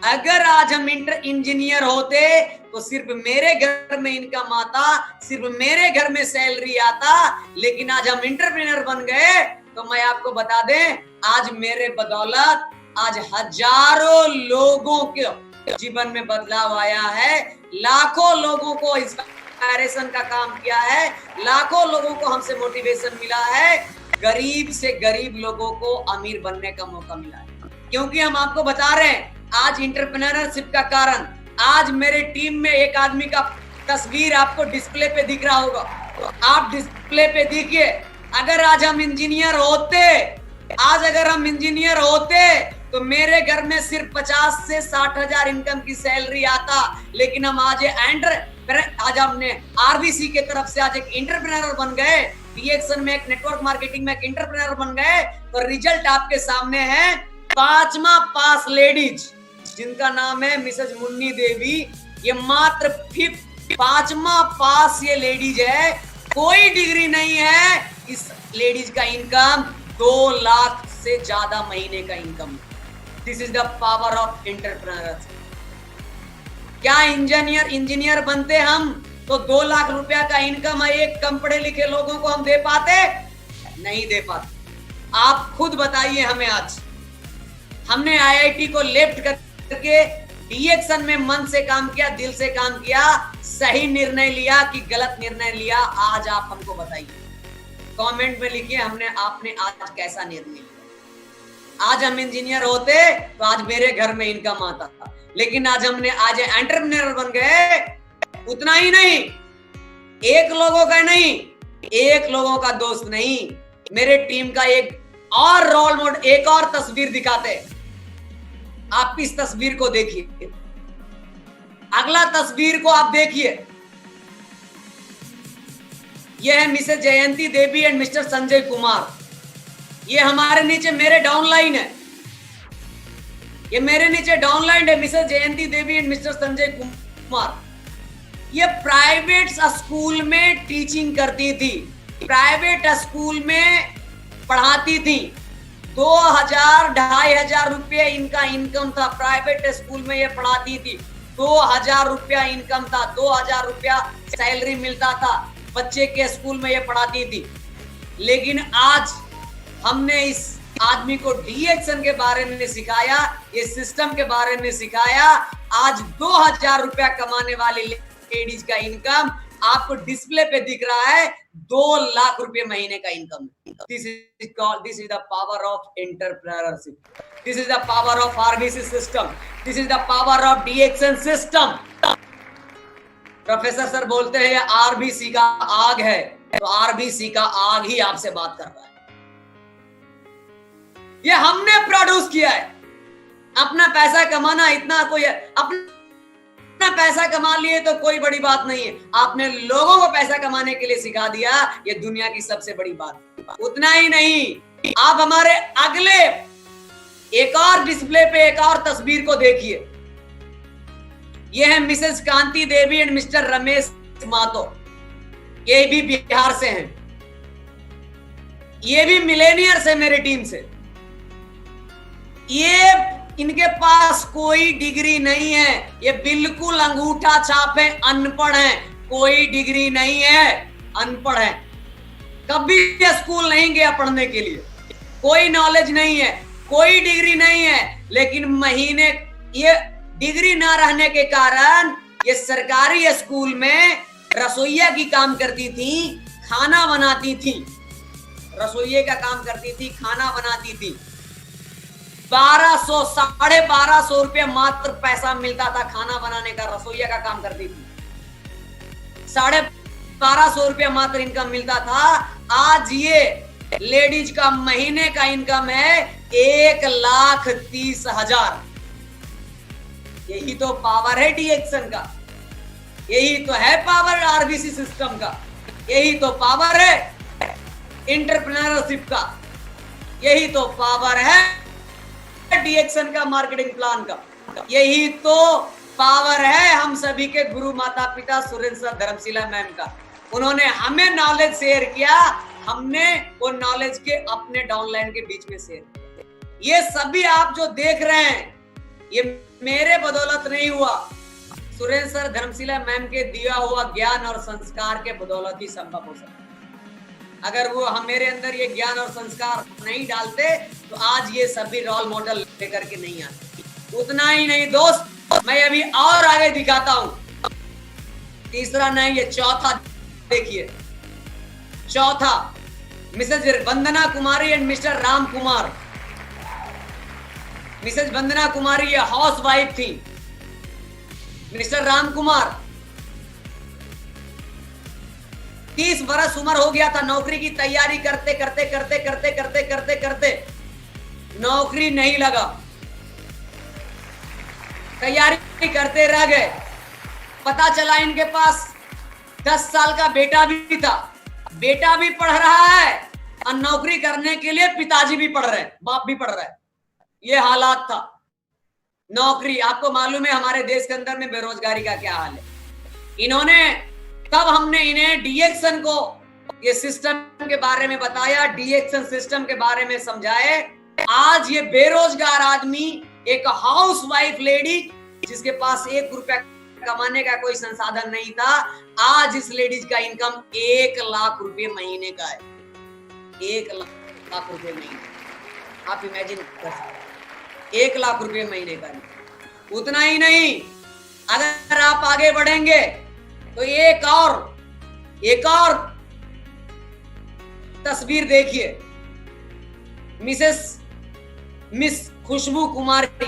अगर आज हम इंजीनियर होते तो सिर्फ मेरे घर में इनकम आता, सिर्फ मेरे घर में सैलरी आता, लेकिन आज हम एंटरप्रेन्योर बन गए तो मैं आपको बता दें, आज मेरे बदौलत आज हजारों लोगों के जीवन में बदलाव आया है, लाखों लोगों को इंस्पिरेशन का काम किया है, लाखों लोगों को हमसे मोटिवेशन मिला है, गरीब से गरीब लोगों को अमीर बनने का मौका मिला है। क्योंकि हम आपको बता रहे हैं, आज एंटरप्रेन्योरशिप का कारण, आज मेरे टीम में एक आदमी का तस्वीर आपको डिस्प्ले पे दिख रहा होगा, तो आप डिस्प्ले पे देखिए, अगर आज हम इंजीनियर होते, आज अगर हम इंजीनियर होते तो मेरे घर में सिर्फ 50 से 60 हजार इनकम की सैलरी आता, लेकिन हम आज हमने आरबीसी के तरफ से आज एक एंटरप्रेन्योर बन गए, डीएक्सन में एक नेटवर्क मार्केटिंग में एक एंटरप्रेन्योर बन गए, तो रिजल्ट आपके सामने है। 5वां पास लेडीज जिनका नाम है मिसेज मुन्नी देवी, ये मात्र 5वां पास ये लेडीज है, कोई डिग्री नहीं है, इस लेडीज का इनकम 2 लाख से ज्यादा महीने का income. This is the power of entrepreneurship. क्या इंजीनियर बनते हम तो 2 लाख रुपया का इनकम है एक कम पढ़े लिखे लोगों को हम दे पाते? नहीं दे पाते। आप खुद बताइए हमें। आज हमने आईआईटी को लेफ्ट करके डीएक्सन में मन से काम किया, दिल से काम किया, सही निर्णय लिया कि गलत निर्णय लिया, आज आप हमको बताइए, कमेंट में लिखिए आपने आज कैसा निर्णय लिया। आज हम इंजीनियर होते तो आज मेरे घर में इनकम आता था, लेकिन आज एंटरप्रेन्योर बन गए। उतना ही नहीं, एक लोगों का नहीं, एक लोगों का दोस्त नहीं, मेरे टीम का एक और रोल मॉडल, एक और तस्वीर दिखाते। आप इस तस्वीर को देखिए, अगला तस्वीर को आप देखिए, यह है Mrs Jayanti Devi and Mr Sanjay Kumar. ये हमारे नीचे मेरे डाउनलाइन है, ये मेरे नीचे डाउनलाइन है, Mrs Jayanti Devi and Mr Sanjay Kumar. ये प्राइवेट स्कूल में टीचिंग करती थी, प्राइवेट स्कूल में पढ़ाती थी। 2,000-2,500 रुपये इनका इनकम था, प्राइवेट स्कूल में ये पढ़ाती थी। 2,000 रुपया इनकम था, 2,000 रुपया सैलरी मिलता था, बच्चे के स्कूल में ये पढ़ाती थी। लेकिन आज हमने इस आदमी को डीएक्सन के बारे में सिखाया, ये सिस्टम के बारे में सिखाया। आज 2,000 रुपया कमाने वाली लेडीज का इनकम आपको डिस्प्ले पे दिख रहा है, 2 लाख रुपए महीने का income. This is the power of entrepreneurship, this is the power of RBC system, this is the power of DXN system. Professor sir बोलते हैं आरबीसी का आग है, तो आरबीसी का आग ही आपसे बात कर रहा है। ये हमने प्रोड्यूस किया है। अपना पैसा कमाना इतना कोई अपना पैसा कमा लिए तो कोई बड़ी बात नहीं है, आपने लोगों को पैसा कमाने के लिए सिखा दिया, ये दुनिया की सबसे बड़ी बात। उतना ही नहीं, आप हमारे अगले एक और डिस्प्ले पे एक और तस्वीर को देखिए। ये है Mrs Kanti Devi and mister Ramesh Mato, ये भी बिहार से हैं, ये भी मिलेनियर्स है मेरी टीम से। ये इनके पास कोई डिग्री नहीं है, ये बिल्कुल अंगूठा छाप है, अनपढ़ हैं, कोई डिग्री नहीं है, अनपढ़ है, कभी स्कूल नहीं गया पढ़ने के लिए, कोई नॉलेज नहीं है, कोई डिग्री नहीं है। लेकिन महीने ये डिग्री ना रहने के कारण ये सरकारी स्कूल में रसोइया की काम करती थी, खाना बनाती थी, रसोइये का काम करती थी, खाना बनाती थी। 1200-1250 रुपये मात्र पैसा मिलता था खाना बनाने का, रसोइया का काम करती थी, 1250 रुपये मात्र इनकम मिलता था। आज ये लेडीज का महीने का इनकम है 1,30,000। यही तो पावर है डीएक्सन का, यही तो है पावर आरबीसी सिस्टम का, यही तो पावर है एंटरप्रेन्योरशिप का, यही तो पावर है डीएक्सन का मार्केटिंग प्लान का, यही तो पावर है हम सभी के गुरु माता पिता सुरेंद्र सर धर्मशिला मैम का। उन्होंने हमें नॉलेज शेयर किया, हमने वो नॉलेज के अपने डाउनलाइन के बीच में शेयर किया। ये सभी आप जो देख रहे हैं, ये मेरे बदौलत नहीं हुआ, सुरेंद्र सर धर्मशिला मैम के दिया हुआ ज्ञान और संस्कार के बदौलत ही संभव हो सकता। अगर वो हम मेरे अंदर ये ज्ञान और संस्कार नहीं डालते तो आज ये सभी रोल मॉडल लेकर के नहीं आते। उतना ही नहीं दोस्त, मैं अभी और आगे दिखाता हूं। तीसरा नहीं, ये चौथा देखिए, चौथा Mrs Vandana Kumari and mister Ram Kumar. Mrs Vandana Kumari ये हाउस वाइफ थी। मिस्टर राम कुमार 30 बरस उम्र हो गया था, नौकरी की तैयारी करते करते करते करते करते करते करते नौकरी नहीं लगा, तैयारी करते रह गए। पता चला इनके पास 10 साल का बेटा भी था, बेटा भी पढ़ रहा है और नौकरी करने के लिए पिताजी भी पढ़ रहे हैं, बाप भी पढ़ रहा है। ये हालात था। नौकरी, आपको मालूम है हमारे देश के अंदर में बेरोजगारी का क्या हाल है। इन्होंने तब हमने इन्हें डीएक्शन को, ये सिस्टम के बारे में बताया, डीएक्शन सिस्टम के बारे में समझाए। आज ये बेरोजगार आदमी, एक हाउस वाइफ लेडी जिसके पास 1 रुपया कमाने का कोई संसाधन नहीं था, आज इस लेडीज का इनकम 1 लाख रुपए महीने का है। 1 लाख रुपए महीने, आप इमेजिन कर सकते, 1 लाख रुपए महीने का। उतना ही नहीं, अगर आप आगे बढ़ेंगे तो एक और तस्वीर देखिए। मिस खुशबू कुमारी,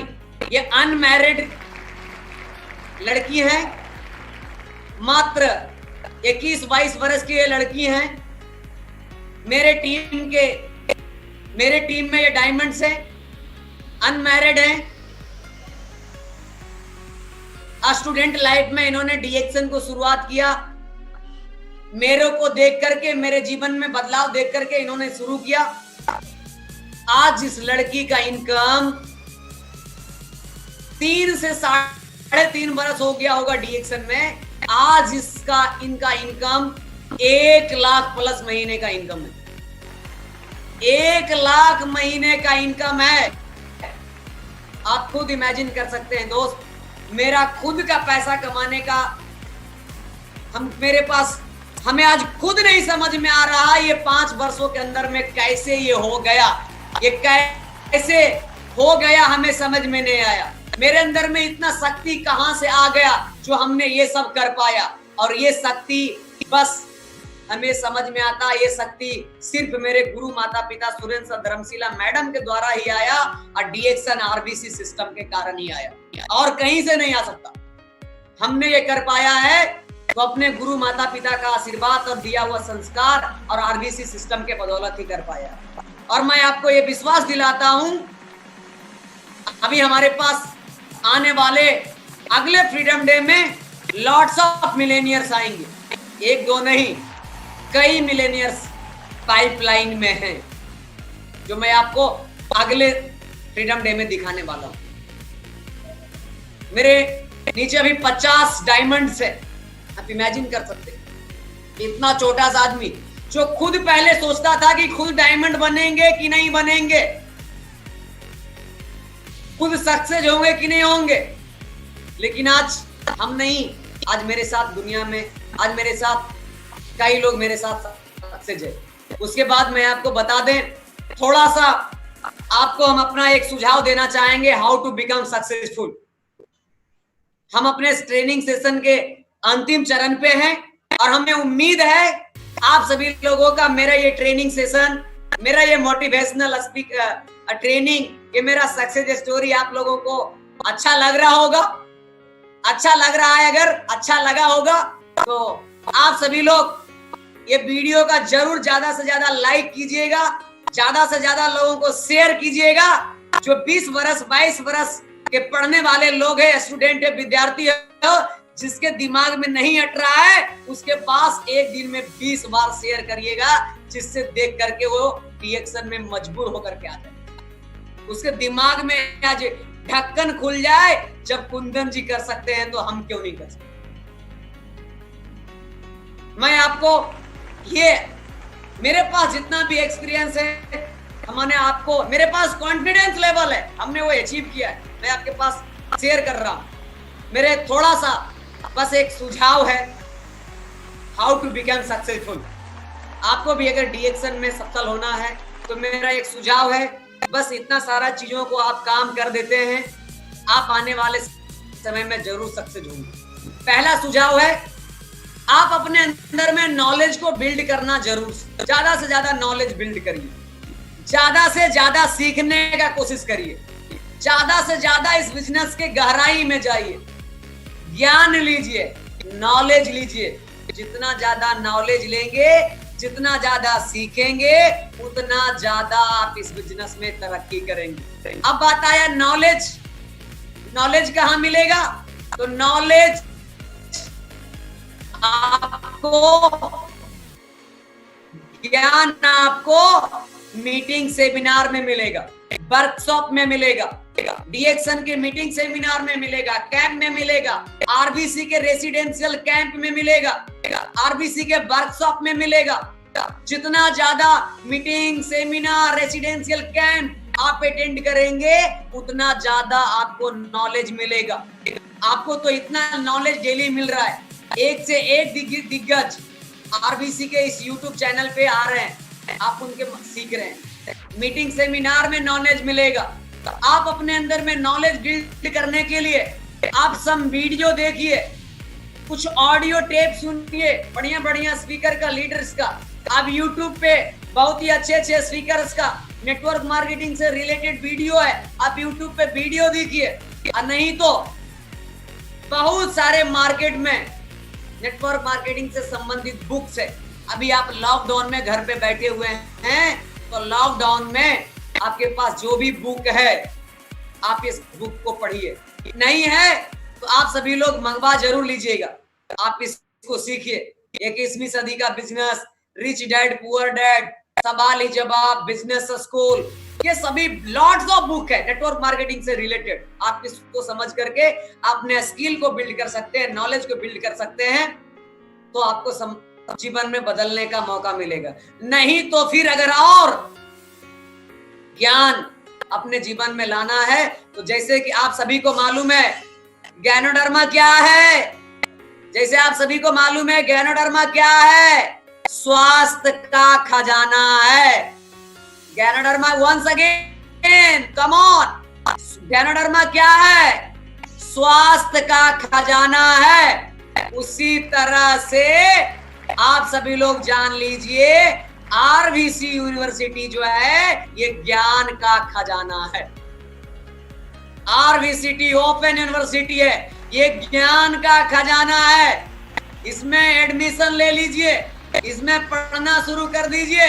ये अनमैरिड लड़की है, मात्र 21-22 वर्ष की ये लड़की है। मेरे टीम में ये डायमंड्स है, अनमैरिड है, स्टूडेंट लाइफ में इन्होंने डीएक्शन को शुरुआत किया। मेरे को देख करके, मेरे जीवन में बदलाव देख करके इन्होंने शुरू किया। आज इस लड़की का इनकम 3 से 3.5 बरस हो गया होगा डीएक्शन में। आज इनका इनकम 1 लाख प्लस महीने का इनकम है। 1 लाख महीने का इनकम है। आप खुद इमेजिन कर सकते हैं दोस्त, मेरा खुद का पैसा कमाने का हमें आज खुद नहीं समझ में आ रहा ये 5 वर्षों के अंदर में कैसे ये हो गया, ये कैसे हो गया हमें समझ में नहीं आया। मेरे अंदर में इतना शक्ति कहां से आ गया जो हमने ये सब कर पाया। और ये शक्ति बस हमें समझ में आता, ये शक्ति सिर्फ मेरे गुरु माता पिता सुरेंद्र सर धर्मशिला मैडम के द्वारा ही आया और डीएक्शन आरबीसी सिस्टम के कारण ही आया, और कहीं से नहीं आ सकता। हमने ये कर पाया है तो अपने गुरु माता पिता का आशीर्वाद और दिया हुआ संस्कार और आरबीसी सिस्टम के बदौलत ही कर पाया। और मैं आपको ये विश्वास दिलाता हूं, अभी हमारे पास आने वाले अगले फ्रीडम डे में लॉट्स ऑफ मिलेनियर्स आएंगे। 1-2 नहीं, कई मिलेनियर्स पाइपलाइन में हैं, जो मैं आपको अगले फ्रीडम डे में दिखाने वाला हूं। मेरे नीचे अभी 50 डायमंड्स है। आप इमेजिन कर सकते हैं, इतना छोटा सा आदमी जो खुद पहले सोचता था कि खुद डायमंड बनेंगे कि नहीं बनेंगे, खुद सक्सेस होंगे कि नहीं होंगे, लेकिन आज हम नहीं, आज मेरे साथ दुनिया में, आज मेरे साथ कई लोग मेरे साथ सक्सेस है। उसके बाद मैं आपको बता दें, थोड़ा सा आपको हम अपना एक सुझाव देना चाहेंगे, हाउ टू बिकम सक्सेसफुल। हम अपने ट्रेनिंग सेशन के अंतिम चरण पे हैं और हमें उम्मीद है आप सभी लोगों का मेरा ये ट्रेनिंग सेशन, मेरा ये मोटिवेशनल ट्रेनिंग, ये मेरा सक्सेस स्टोरी आप लोगों को अच्छा लग रहा होगा। अच्छा लग रहा है, अगर अच्छा लगा होगा तो आप सभी लोग ये वीडियो का जरूर ज्यादा से ज्यादा लाइक कीजिएगा, ज्यादा से ज्यादा लोगों को शेयर कीजिएगा। जो 20 वर्ष 22 वर्ष के पढ़ने वाले लोग हैं, स्टूडेंट है, विद्यार्थी है, जिसके दिमाग में नहीं हट रहा है, उसके पास एक दिन में 20 बार शेयर करिएगा, जिससे देख करके वो रिएक्शन में मजबूर होकर के आ जाए। उसके दिमाग में आज ढक्कन खुल जाए, जब कुंदन जी कर सकते हैं तो हम क्यों नहीं कर सकते। मैं आपको ये, मेरे पास जितना भी एक्सपीरियंस है, हमने आपको, मेरे पास कॉन्फिडेंस लेवल है, हमने वो अचीव किया है। मैं आपके पास शेयर कर रहा हूं। मेरे थोड़ा सा बस एक सुझाव है, हाउ टू बिकम सक्सेसफुल। आपको भी अगर डीएक्शन में सफल होना है तो मेरा एक सुझाव है, बस इतना सारा चीजों को आप काम कर देते हैं, आप आने वाले समय में जरूर सक्सेस होंगे। पहला सुझाव है, आप अपने अंदर में नॉलेज को बिल्ड करना जरूर, ज्यादा से ज्यादा नॉलेज बिल्ड करिए, ज्यादा से ज्यादा सीखने का कोशिश करिए, ज्यादा से ज्यादा इस बिजनेस के गहराई में जाइए, ज्ञान लीजिए, नॉलेज लीजिए। जितना ज्यादा नॉलेज लेंगे, जितना ज्यादा सीखेंगे, उतना ज्यादा आप इस बिजनेस में तरक्की करेंगे। अब बात आया नॉलेज, नॉलेज कहां मिलेगा? तो नॉलेज आपको, ज्ञान आपको मीटिंग सेमिनार में मिलेगा, वर्कशॉप में मिलेगा, डीएक्शन के मीटिंग सेमिनार में मिलेगा, कैंप में मिलेगा, आरबीसी के रेसिडेंशियल कैंप में मिलेगा, आरबीसी के वर्कशॉप में मिलेगा। जितना ज्यादा मीटिंग सेमिनार रेसिडेंशियल कैंप आप अटेंड करेंगे, उतना ज्यादा आपको नॉलेज मिलेगा। आपको तो इतना नॉलेज डेली मिल रहा है, एक से एक दिग्गज आरबीसी के इस यूट्यूब चैनल पे आ रहे हैं, आप उनके सीख रहे हैं। मीटिंग सेमिनार में नॉलेज मिलेगा। तो आप अपने अंदर में नॉलेज बिल्ड करने के लिए आप सब वीडियो देखिए, कुछ ऑडियो टेप सुनिए, बढ़िया बढ़िया स्पीकर का, लीडर्स का। आप यूट्यूब पे बहुत ही अच्छे अच्छे स्पीकर्स का नेटवर्क मार्केटिंग से रिलेटेड वीडियो है, आप यूट्यूब पे वीडियो देखिए। नहीं तो बहुत सारे मार्केट में नेटवर्क मार्केटिंग से संबंधित बुक्स है। अभी आप लॉकडाउन में घर पे बैठे हुए हैं, तो लॉकडाउन में आपके पास जो भी बुक है, आप इस बुक को पढ़िए। नहीं है तो आप सभी लोग मंगवा जरूर लीजिएगा, आप इसको सीखिए। 21वीं सदी का business, rich dad poor dad, सवाल ही जवाब, बिजनेस स्कूल, ये सभी लॉट्स ऑफ बुक है नेटवर्क मार्केटिंग से रिलेटेड। आप इसको समझ करके अपने स्किल को बिल्ड कर सकते हैं, नॉलेज को बिल्ड कर सकते हैं, तो आपको जीवन में बदलने का मौका मिलेगा। नहीं तो फिर अगर और ज्ञान अपने जीवन में लाना है, तो जैसे कि आप सभी को मालूम है ज्ञानोडर्मा क्या है, जैसे आप सभी को मालूम है ज्ञानोडर्मा क्या है, स्वास्थ्य का खजाना है। ज्ञानोडर्मा वंस अगेन, कम ऑन, ज्ञानोडर्मा क्या है? स्वास्थ्य का खजाना है। उसी तरह से आप सभी लोग जान लीजिए, आरबीसी यूनिवर्सिटी जो है ये ज्ञान का खजाना है। आरबीसी ओपन यूनिवर्सिटी है, ये ज्ञान का खजाना है। इसमें एडमिशन ले लीजिए, इसमें पढ़ना शुरू कर दीजिए,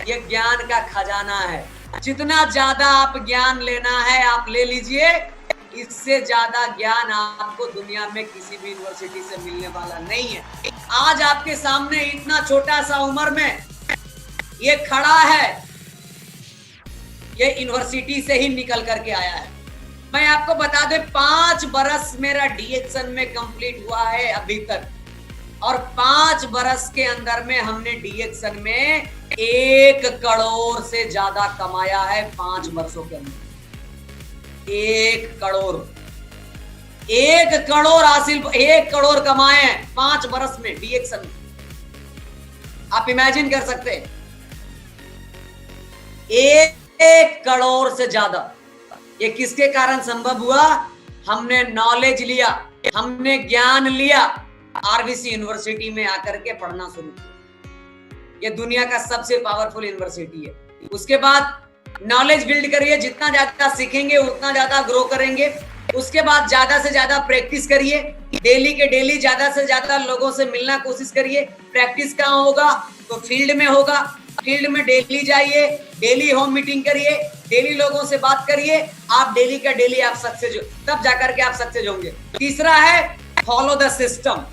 ये ज्ञान का खजाना है। जितना ज्यादा आप ज्ञान लेना है आप ले लीजिए, इससे ज्यादा ज्ञान आपको दुनिया में किसी भी यूनिवर्सिटी से मिलने वाला नहीं है। आज आपके सामने इतना छोटा सा उम्र में ये खड़ा है, ये यूनिवर्सिटी से ही निकल करके आया है। मैं आपको बता दे, 5 बरस मेरा डीएक्शन में कंप्लीट हुआ है अभी तक, और 5 बरस के अंदर में हमने डीएक्शन में 1 करोड़ से ज्यादा कमाया है। 5 वर्षों के अंदर 1 करोड़, 1 करोड़ हासिल, 1 करोड़ कमाए हैं 5 बरस में डीएक्शन में। आप इमेजिन कर सकते हैं, 1 करोड़ से ज्यादा। ये किसके कारण संभव हुआ? हमने नॉलेज लिया, हमने ज्ञान लिया, आरबीसी यूनिवर्सिटी में आकर के पढ़ना शुरू किया। ये दुनिया का सबसे पावरफुल यूनिवर्सिटी है। उसके बाद नॉलेज बिल्ड करिए, जितना ज्यादा सीखेंगे उतना ज्यादा ग्रो करेंगे। उसके बाद ज्यादा से ज्यादा प्रैक्टिस करिए, डेली के डेली ज्यादा से ज्यादा लोगों से मिलना कोशिश करिए। प्रैक्टिस कहाँ होगा? तो फील्ड में होगा। फील्ड में डेली जाइए, डेली होम मीटिंग करिए, डेली लोगों से बात करिए। आप डेली का डेली आप सक्सेस, तब जाकर के आप सक्सेस होंगे। तीसरा है फॉलो द सिस्टम।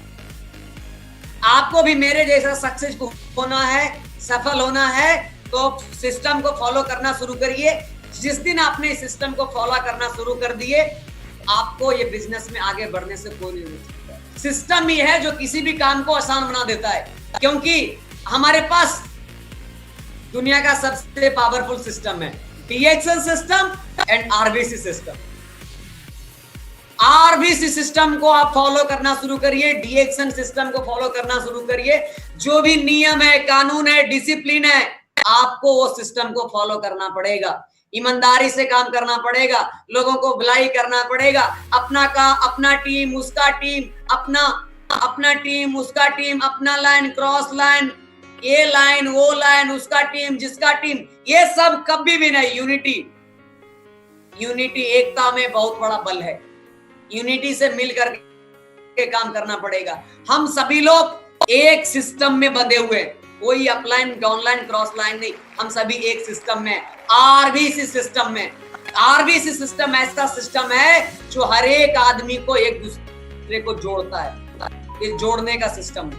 आपको भी मेरे जैसा सक्सेस होना है, सफल होना है, तो सिस्टम को फॉलो करना शुरू करिए। जिस दिन आपने सिस्टम को फॉलो करना शुरू कर दिए, आपको ये बिजनेस में आगे बढ़ने से कोई नहीं रोक सकता। सिस्टम ही है जो किसी भी काम को आसान बना देता है, क्योंकि हमारे पास दुनिया का सबसे पावरफुल सिस्टम है, DXN system and RBC system. RBC system को आप फॉलो करना शुरू करिए, डीएक्शन सिस्टम को फॉलो करना शुरू करिए। जो भी नियम है, कानून है, डिसिप्लिन है, आपको वो सिस्टम को फॉलो करना पड़ेगा। ईमानदारी से काम करना पड़ेगा, लोगों को भलाई करना पड़ेगा। अपना टीम, उसका टीम, अपना टीम, उसका टीम, अपना लाइन, क्रॉस लाइन, ये लाइन, वो लाइन, उसका टीम, जिसका टीम, ये सब कभी भी नहीं। यूनिटी एकता में बहुत बड़ा बल है। यूनिटी से मिलकर के काम करना पड़ेगा। हम सभी लोग एक सिस्टम में बंधे हुए, कोई अपलाइन, डाउनलाइन, क्रॉस लाइन नहीं, हम सभी एक सिस्टम में, आरबीसी सिस्टम में। आरबीसी सिस्टम ऐसा सिस्टम है जो हर एक आदमी को एक दूसरे को जोड़ता है, ये जोड़ने का सिस्टम है।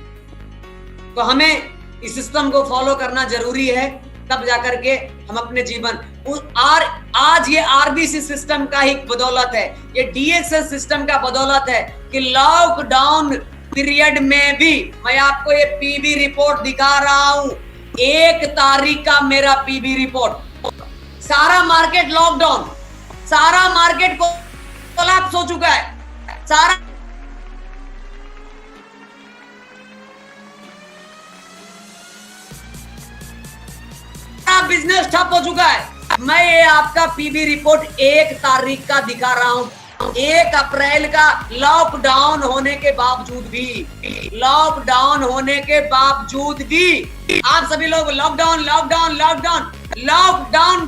तो हमें इस सिस्टम को फॉलो करना जरूरी है, तब जाकर के हम अपने जीवन आज ये आरबीसी सिस्टम का ही बदौलत है, ये डीएक्शन सिस्टम का बदौलत है कि लॉकडाउन पीरियड में भी मैं आपको ये पीबी रिपोर्ट दिखा रहा हूं। 1 तारीख का मेरा पीबी रिपोर्ट, सारा मार्केट लॉकडाउन, सारा मार्केट को कोलैप्स हो चुका है, सारा बिजनेस ठप हो चुका है। मैं ये आपका पीबी रिपोर्ट 1 तारीख का दिखा रहा हूं। 1 अप्रैल का लॉकडाउन होने के बावजूद भी आप सभी लोग लॉकडाउन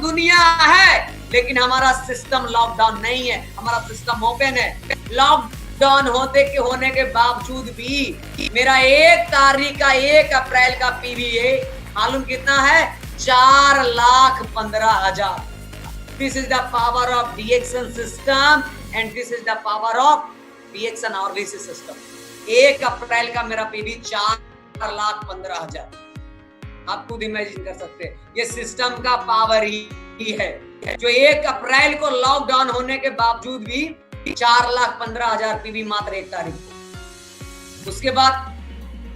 दुनिया है, लेकिन हमारा सिस्टम लॉकडाउन नहीं है, हमारा सिस्टम ओपन है। लॉकडाउन होने के बावजूद भी मेरा 1 तारीख का 1 अप्रैल का पीबीए मालूम कितना है? 4,15,000। This is the power of DXN system and this is the power of DXN RBC system. 1 अप्रैल का मेरा पीबी 4,15,000। आप खुद इमेजिन कर सकते हैं, ये सिस्टम का पावर ही है जो 1 अप्रैल को लॉकडाउन होने के बावजूद भी 4,15,000 पीबी मात्र 1 तारीख को। उसके बाद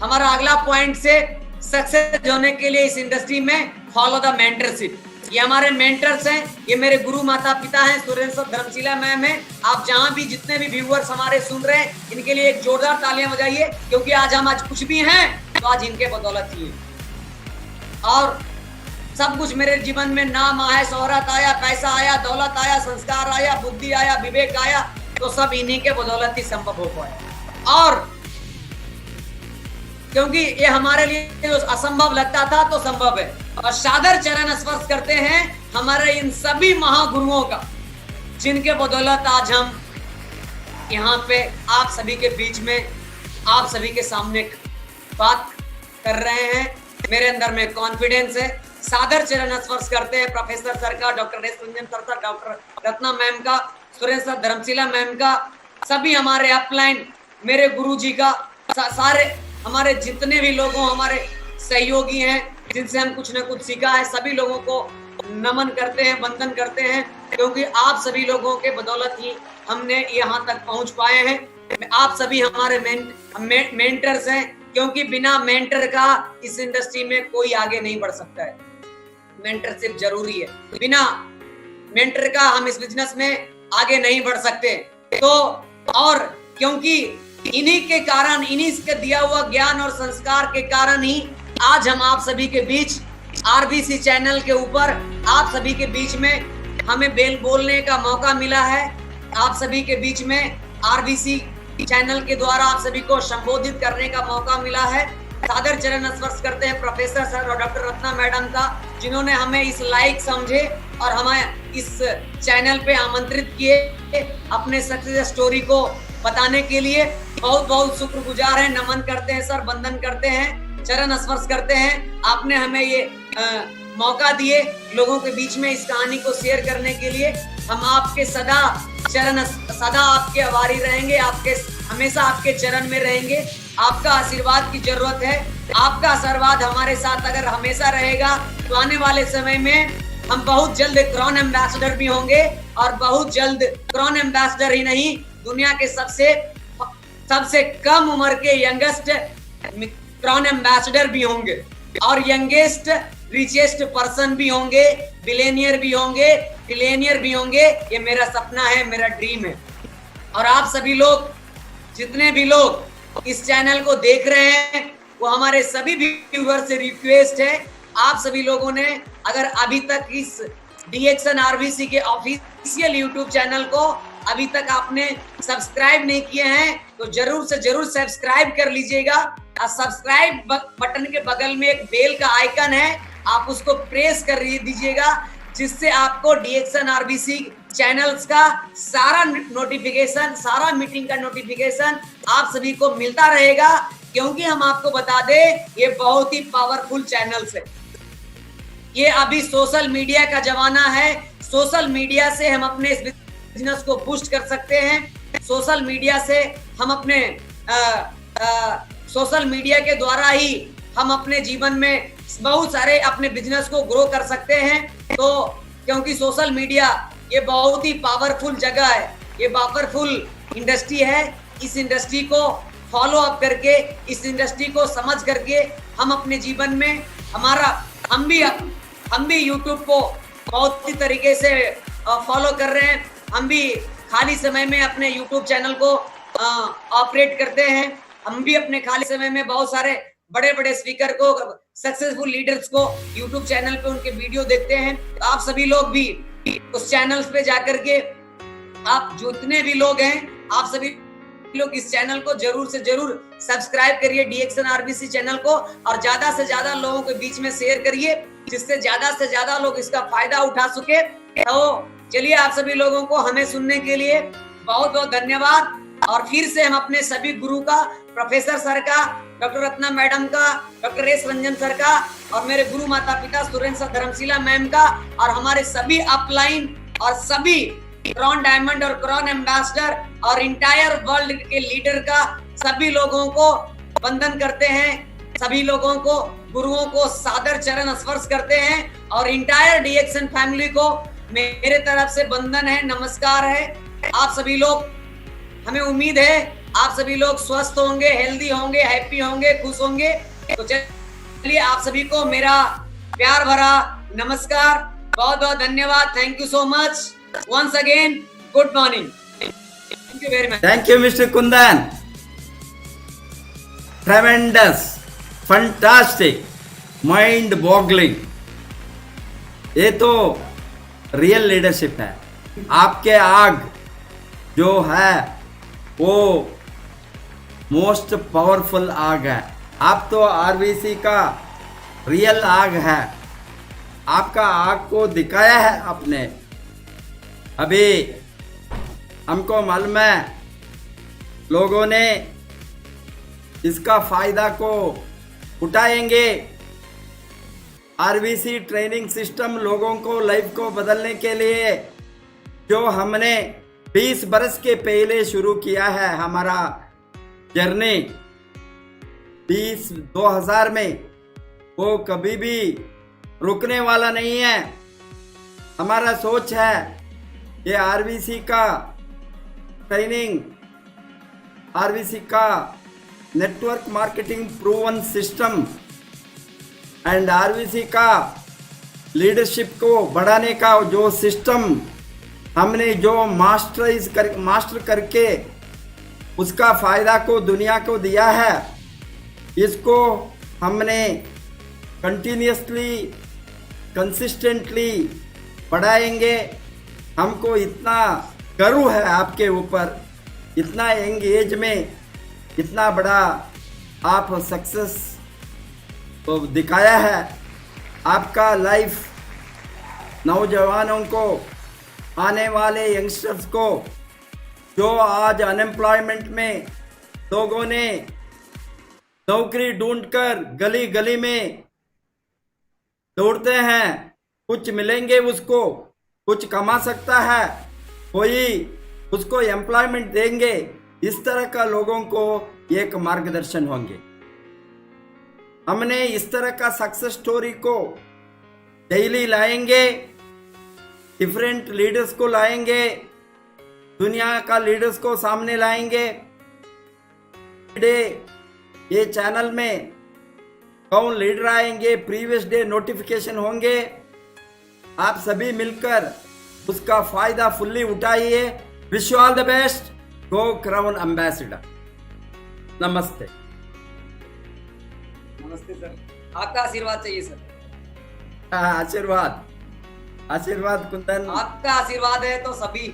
हमारा अगला पॉइंट से सक्सेस होने के लिए इस इंडस्ट्री में फॉलो द मेंटरशिप। ये हमारे मेंटर्स हैं, ये मेरे गुरु माता पिता हैं, सुरेंद्र धर्मशिला मैम है। आप जहां भी जितने भी व्यूअर्स हमारे सुन रहे हैं, इनके लिए एक जोरदार तालियां बजाइए, क्योंकि आज कुछ भी हैं तो आज इनके बदौलत ही है। और सब कुछ मेरे जीवन में नाम आया, शोहरत आया, पैसा आया, दौलत आया, संस्कार आया, बुद्धि आया, विवेक आया, तो सब इन्हीं के बदौलत ही संभव हो पाया। और क्योंकि ये हमारे लिए जो असंभव लगता था तो संभव है। और सादर चरण स्पर्श करते हैं हमारे इन सभी महागुरुओं का, जिनके बदौलत आज हम यहाँ पे आप सभी के बीच में, आप सभी के सामने बात कर रहे हैं। मेरे अंदर में कॉन्फिडेंस है। सादर चरण स्पर्श करते हैं प्रोफेसर सर का, डॉक्टर एस रंजन सर का, डॉक्टर रत्ना मैम का, सुरेंद्र धर्मशिला मैम का, सभी हमारे अपलाइन मेरे गुरु जी का, सारे हमारे जितने भी लोगों, हमारे सहयोगी हैं जिनसे हम कुछ न कुछ सीखा है, सभी लोगों को नमन करते हैं, वंदन करते हैं, क्योंकि आप सभी लोगों के बदौलत ही हमने यहाँ तक पहुँच पाए हैं। आप सभी हमारे मेंटर्स हैं, क्योंकि बिना मेंटर का इस इंडस्ट्री में कोई आगे नहीं बढ़ सकता है। मेंटरशिप जरूरी है, बिना मेंटर का हम इस बिजनेस में आगे नहीं बढ़ सकते। तो और क्योंकि इन्हीं के कारण, इन्हीं के दिया हुआ ज्ञान और संस्कार के कारण ही आज हम आप सभी के बीच आरबीसी चैनल के ऊपर आप सभी के बीच में हमें बोलने का मौका मिला है। आप सभी के बीच में आरबीसी चैनल के द्वारा आप सभी को संबोधित करने का मौका मिला है। सादर चरण स्पर्श करते हैं प्रोफेसर सर और डॉक्टर रत्ना मैडम का, जिन्होंने हमें इस लायक समझे और हमें इस चैनल पे आमंत्रित किए अपने सक्सेस स्टोरी को बताने के लिए। बहुत बहुत शुक्रगुजार है, नमन करते हैं सर, वंदन करते हैं, चरण स्पर्श करते हैं। आपने हमें ये मौका दिए लोगों के बीच में इस कहानी को शेयर करने के लिए। हम आपके सदा आपके आभारी रहेंगे, आपके हमेशा आपके चरण में रहेंगे। आपका आशीर्वाद की जरूरत है। आपका आशीर्वाद हमारे साथ अगर हमेशा रहेगा तो आने वाले समय में हम बहुत जल्द क्राउन एम्बेसडर भी होंगे, और बहुत जल्द क्राउन एम्बेसडर ही नहीं, दुनिया के सबसे कम उम्र के यंगेस्ट क्राउन एम्बेसडर भी होंगे, और यंगेस्ट रिचेस्ट पर्सन भी होंगे, बिलियनियर भी होंगे, ट्रिलियनियर भी होंगे। ये मेरा सपना है, मेरा ड्रीम है। और आप सभी लोग, जितने भी लोग इस चैनल को देख रहे हैं, वो हमारे सभी व्यूअर से रिक्वेस्ट है, आप सभी लोगों ने अगर अभी तक इस डीएक्सन आरबीसी के ऑफिशियल यूट्यूब चैनल को अभी तक आपने सब्सक्राइब नहीं किए हैं तो जरूर से जरूर सब्सक्राइब कर लीजिएगा। और सब्सक्राइब बटन के बगल में एक बेल का आइकन है, आप उसको प्रेस कर दीजिएगा, जिससे आपको डीएक्सन आरबीसी चैनल्स का सारा नोटिफिकेशन, सारा मीटिंग का नोटिफिकेशन आप सभी को मिलता रहेगा। क्योंकि हम आपको बता दें, ये बहुत ही पावरफुल चैनल्स है। ये अभी सोशल मीडिया का जमाना है। सोशल मीडिया से हम अपने इस बिजनेस को बूस्ट कर सकते हैं। सोशल मीडिया से हम अपने सोशल मीडिया के द्वारा ही हम अपने जीवन में बहुत सारे अपने बिजनेस को ग्रो कर सकते हैं। तो क्योंकि सोशल मीडिया ये बहुत ही पावरफुल जगह है, ये पावरफुल इंडस्ट्री है। इस इंडस्ट्री को फॉलो अप करके, इस इंडस्ट्री को समझ करके हम अपने जीवन में हम भी यूट्यूब को बहुत ही तरीके से फॉलो कर रहे हैं। हम भी खाली समय में अपने यूट्यूब चैनल को ऑपरेट करते हैं। हम भी अपने खाली समय में बहुत सारे बड़े बड़े स्पीकर को, सक्सेसफुल लीडर्स को यूट्यूब चैनल पे उनके वीडियो देखते हैं। तो आप सभी लोग भी उस चैनल्स पे जाकर के, आप जितने भी लोग हैं, आप सभी लोग इस चैनल को जरूर से जरूर सब्सक्राइब करिए, डीएक्सन आरबीसी चैनल को, और ज्यादा से ज्यादा लोगों के बीच में शेयर करिए, जिससे ज्यादा से ज्यादा लोग इसका फायदा उठा सके। तो चलिए, आप सभी लोगों को हमें सुनने के लिए बहुत बहुत धन्यवाद। और फिर से हम अपने सभी गुरु का, प्रोफेसर सर का, डॉक्टर रत्ना मैडम का, डॉक्टर एस रंजन सर का, और मेरे गुरु माता पिता सुरेंद्र धर्मशिला मैम का, और हमारे सभी अपलाइन और सभी क्रॉन डायमंड और क्रॉन एम्बेसडर और इंटायर वर्ल्ड के लीडर का सभी लोगों को वंदन करते हैं। सभी लोगों को, गुरुओं को सादर चरण स्पर्श करते हैं, और इंटायर डीएक्सन फैमिली को मेरे तरफ से वंदन है, नमस्कार है। आप सभी लोग, हमें उम्मीद है आप सभी लोग स्वस्थ होंगे, हेल्दी होंगे, हैप्पी होंगे, खुश होंगे। तो चलिए, आप सभी को मेरा प्यार भरा नमस्कार, बहुत बहुत धन्यवाद। Thank you so much once again. Good morning. Thank you very much. Thank you, Mr. Kundan. Tremendous, fantastic, mind-boggling. ये तो रियल लीडरशिप है। आपके आग जो है वो मोस्ट पावरफुल आग है। आप तो आरबीसी का रियल आग है। आपका आग को दिखाया है आपने। अभी हमको मालूम है, लोगों ने इसका फायदा को उठाएंगे। आरबीसी ट्रेनिंग सिस्टम लोगों को, लाइफ को बदलने के लिए जो हमने 20 बरस के पहले शुरू किया है, हमारा जर्नी 2000 में, वो कभी भी रुकने वाला नहीं है। हमारा सोच है ये आरबीसी का ट्रेनिंग, आरबीसी का network marketing proven system and RBC का लीडरशिप को बढ़ाने का जो सिस्टम हमने जो मास्टर करके उसका फायदा को दुनिया को दिया है, इसको हमने कंटिन्यूसली, कंसिस्टेंटली बढ़ाएंगे। हमको इतना गर्व है आपके ऊपर, इतना यंग एज में इतना बड़ा आप सक्सेस तो दिखाया है। आपका लाइफ नौजवानों को, आने वाले यंगस्टर्स को, जो आज अनएम्प्लॉयमेंट में लोगों ने नौकरी ढूंढकर गली गली में दौड़ते हैं, कुछ मिलेंगे उसको, कुछ कमा सकता है, कोई उसको एम्प्लॉयमेंट देंगे, इस तरह का लोगों को एक मार्गदर्शन होंगे। हमने इस तरह का सक्सेस स्टोरी को डेली लाएंगे, डिफरेंट लीडर्स को लाएंगे, दुनिया का लीडर्स को सामने लाएंगे। ये चैनल में कौन लीडर आएंगे, प्रीवियस डे नोटिफिकेशन होंगे। आप सभी मिलकर उसका फायदा फुल्ली उठाइए। Wish you all the best. Go crown ambassador. नमस्ते। नमस्ते सर, आपका आशीर्वाद चाहिए सर। आशीर्वाद, आशीर्वाद कुंदन। आपका आशीर्वाद है तो सभी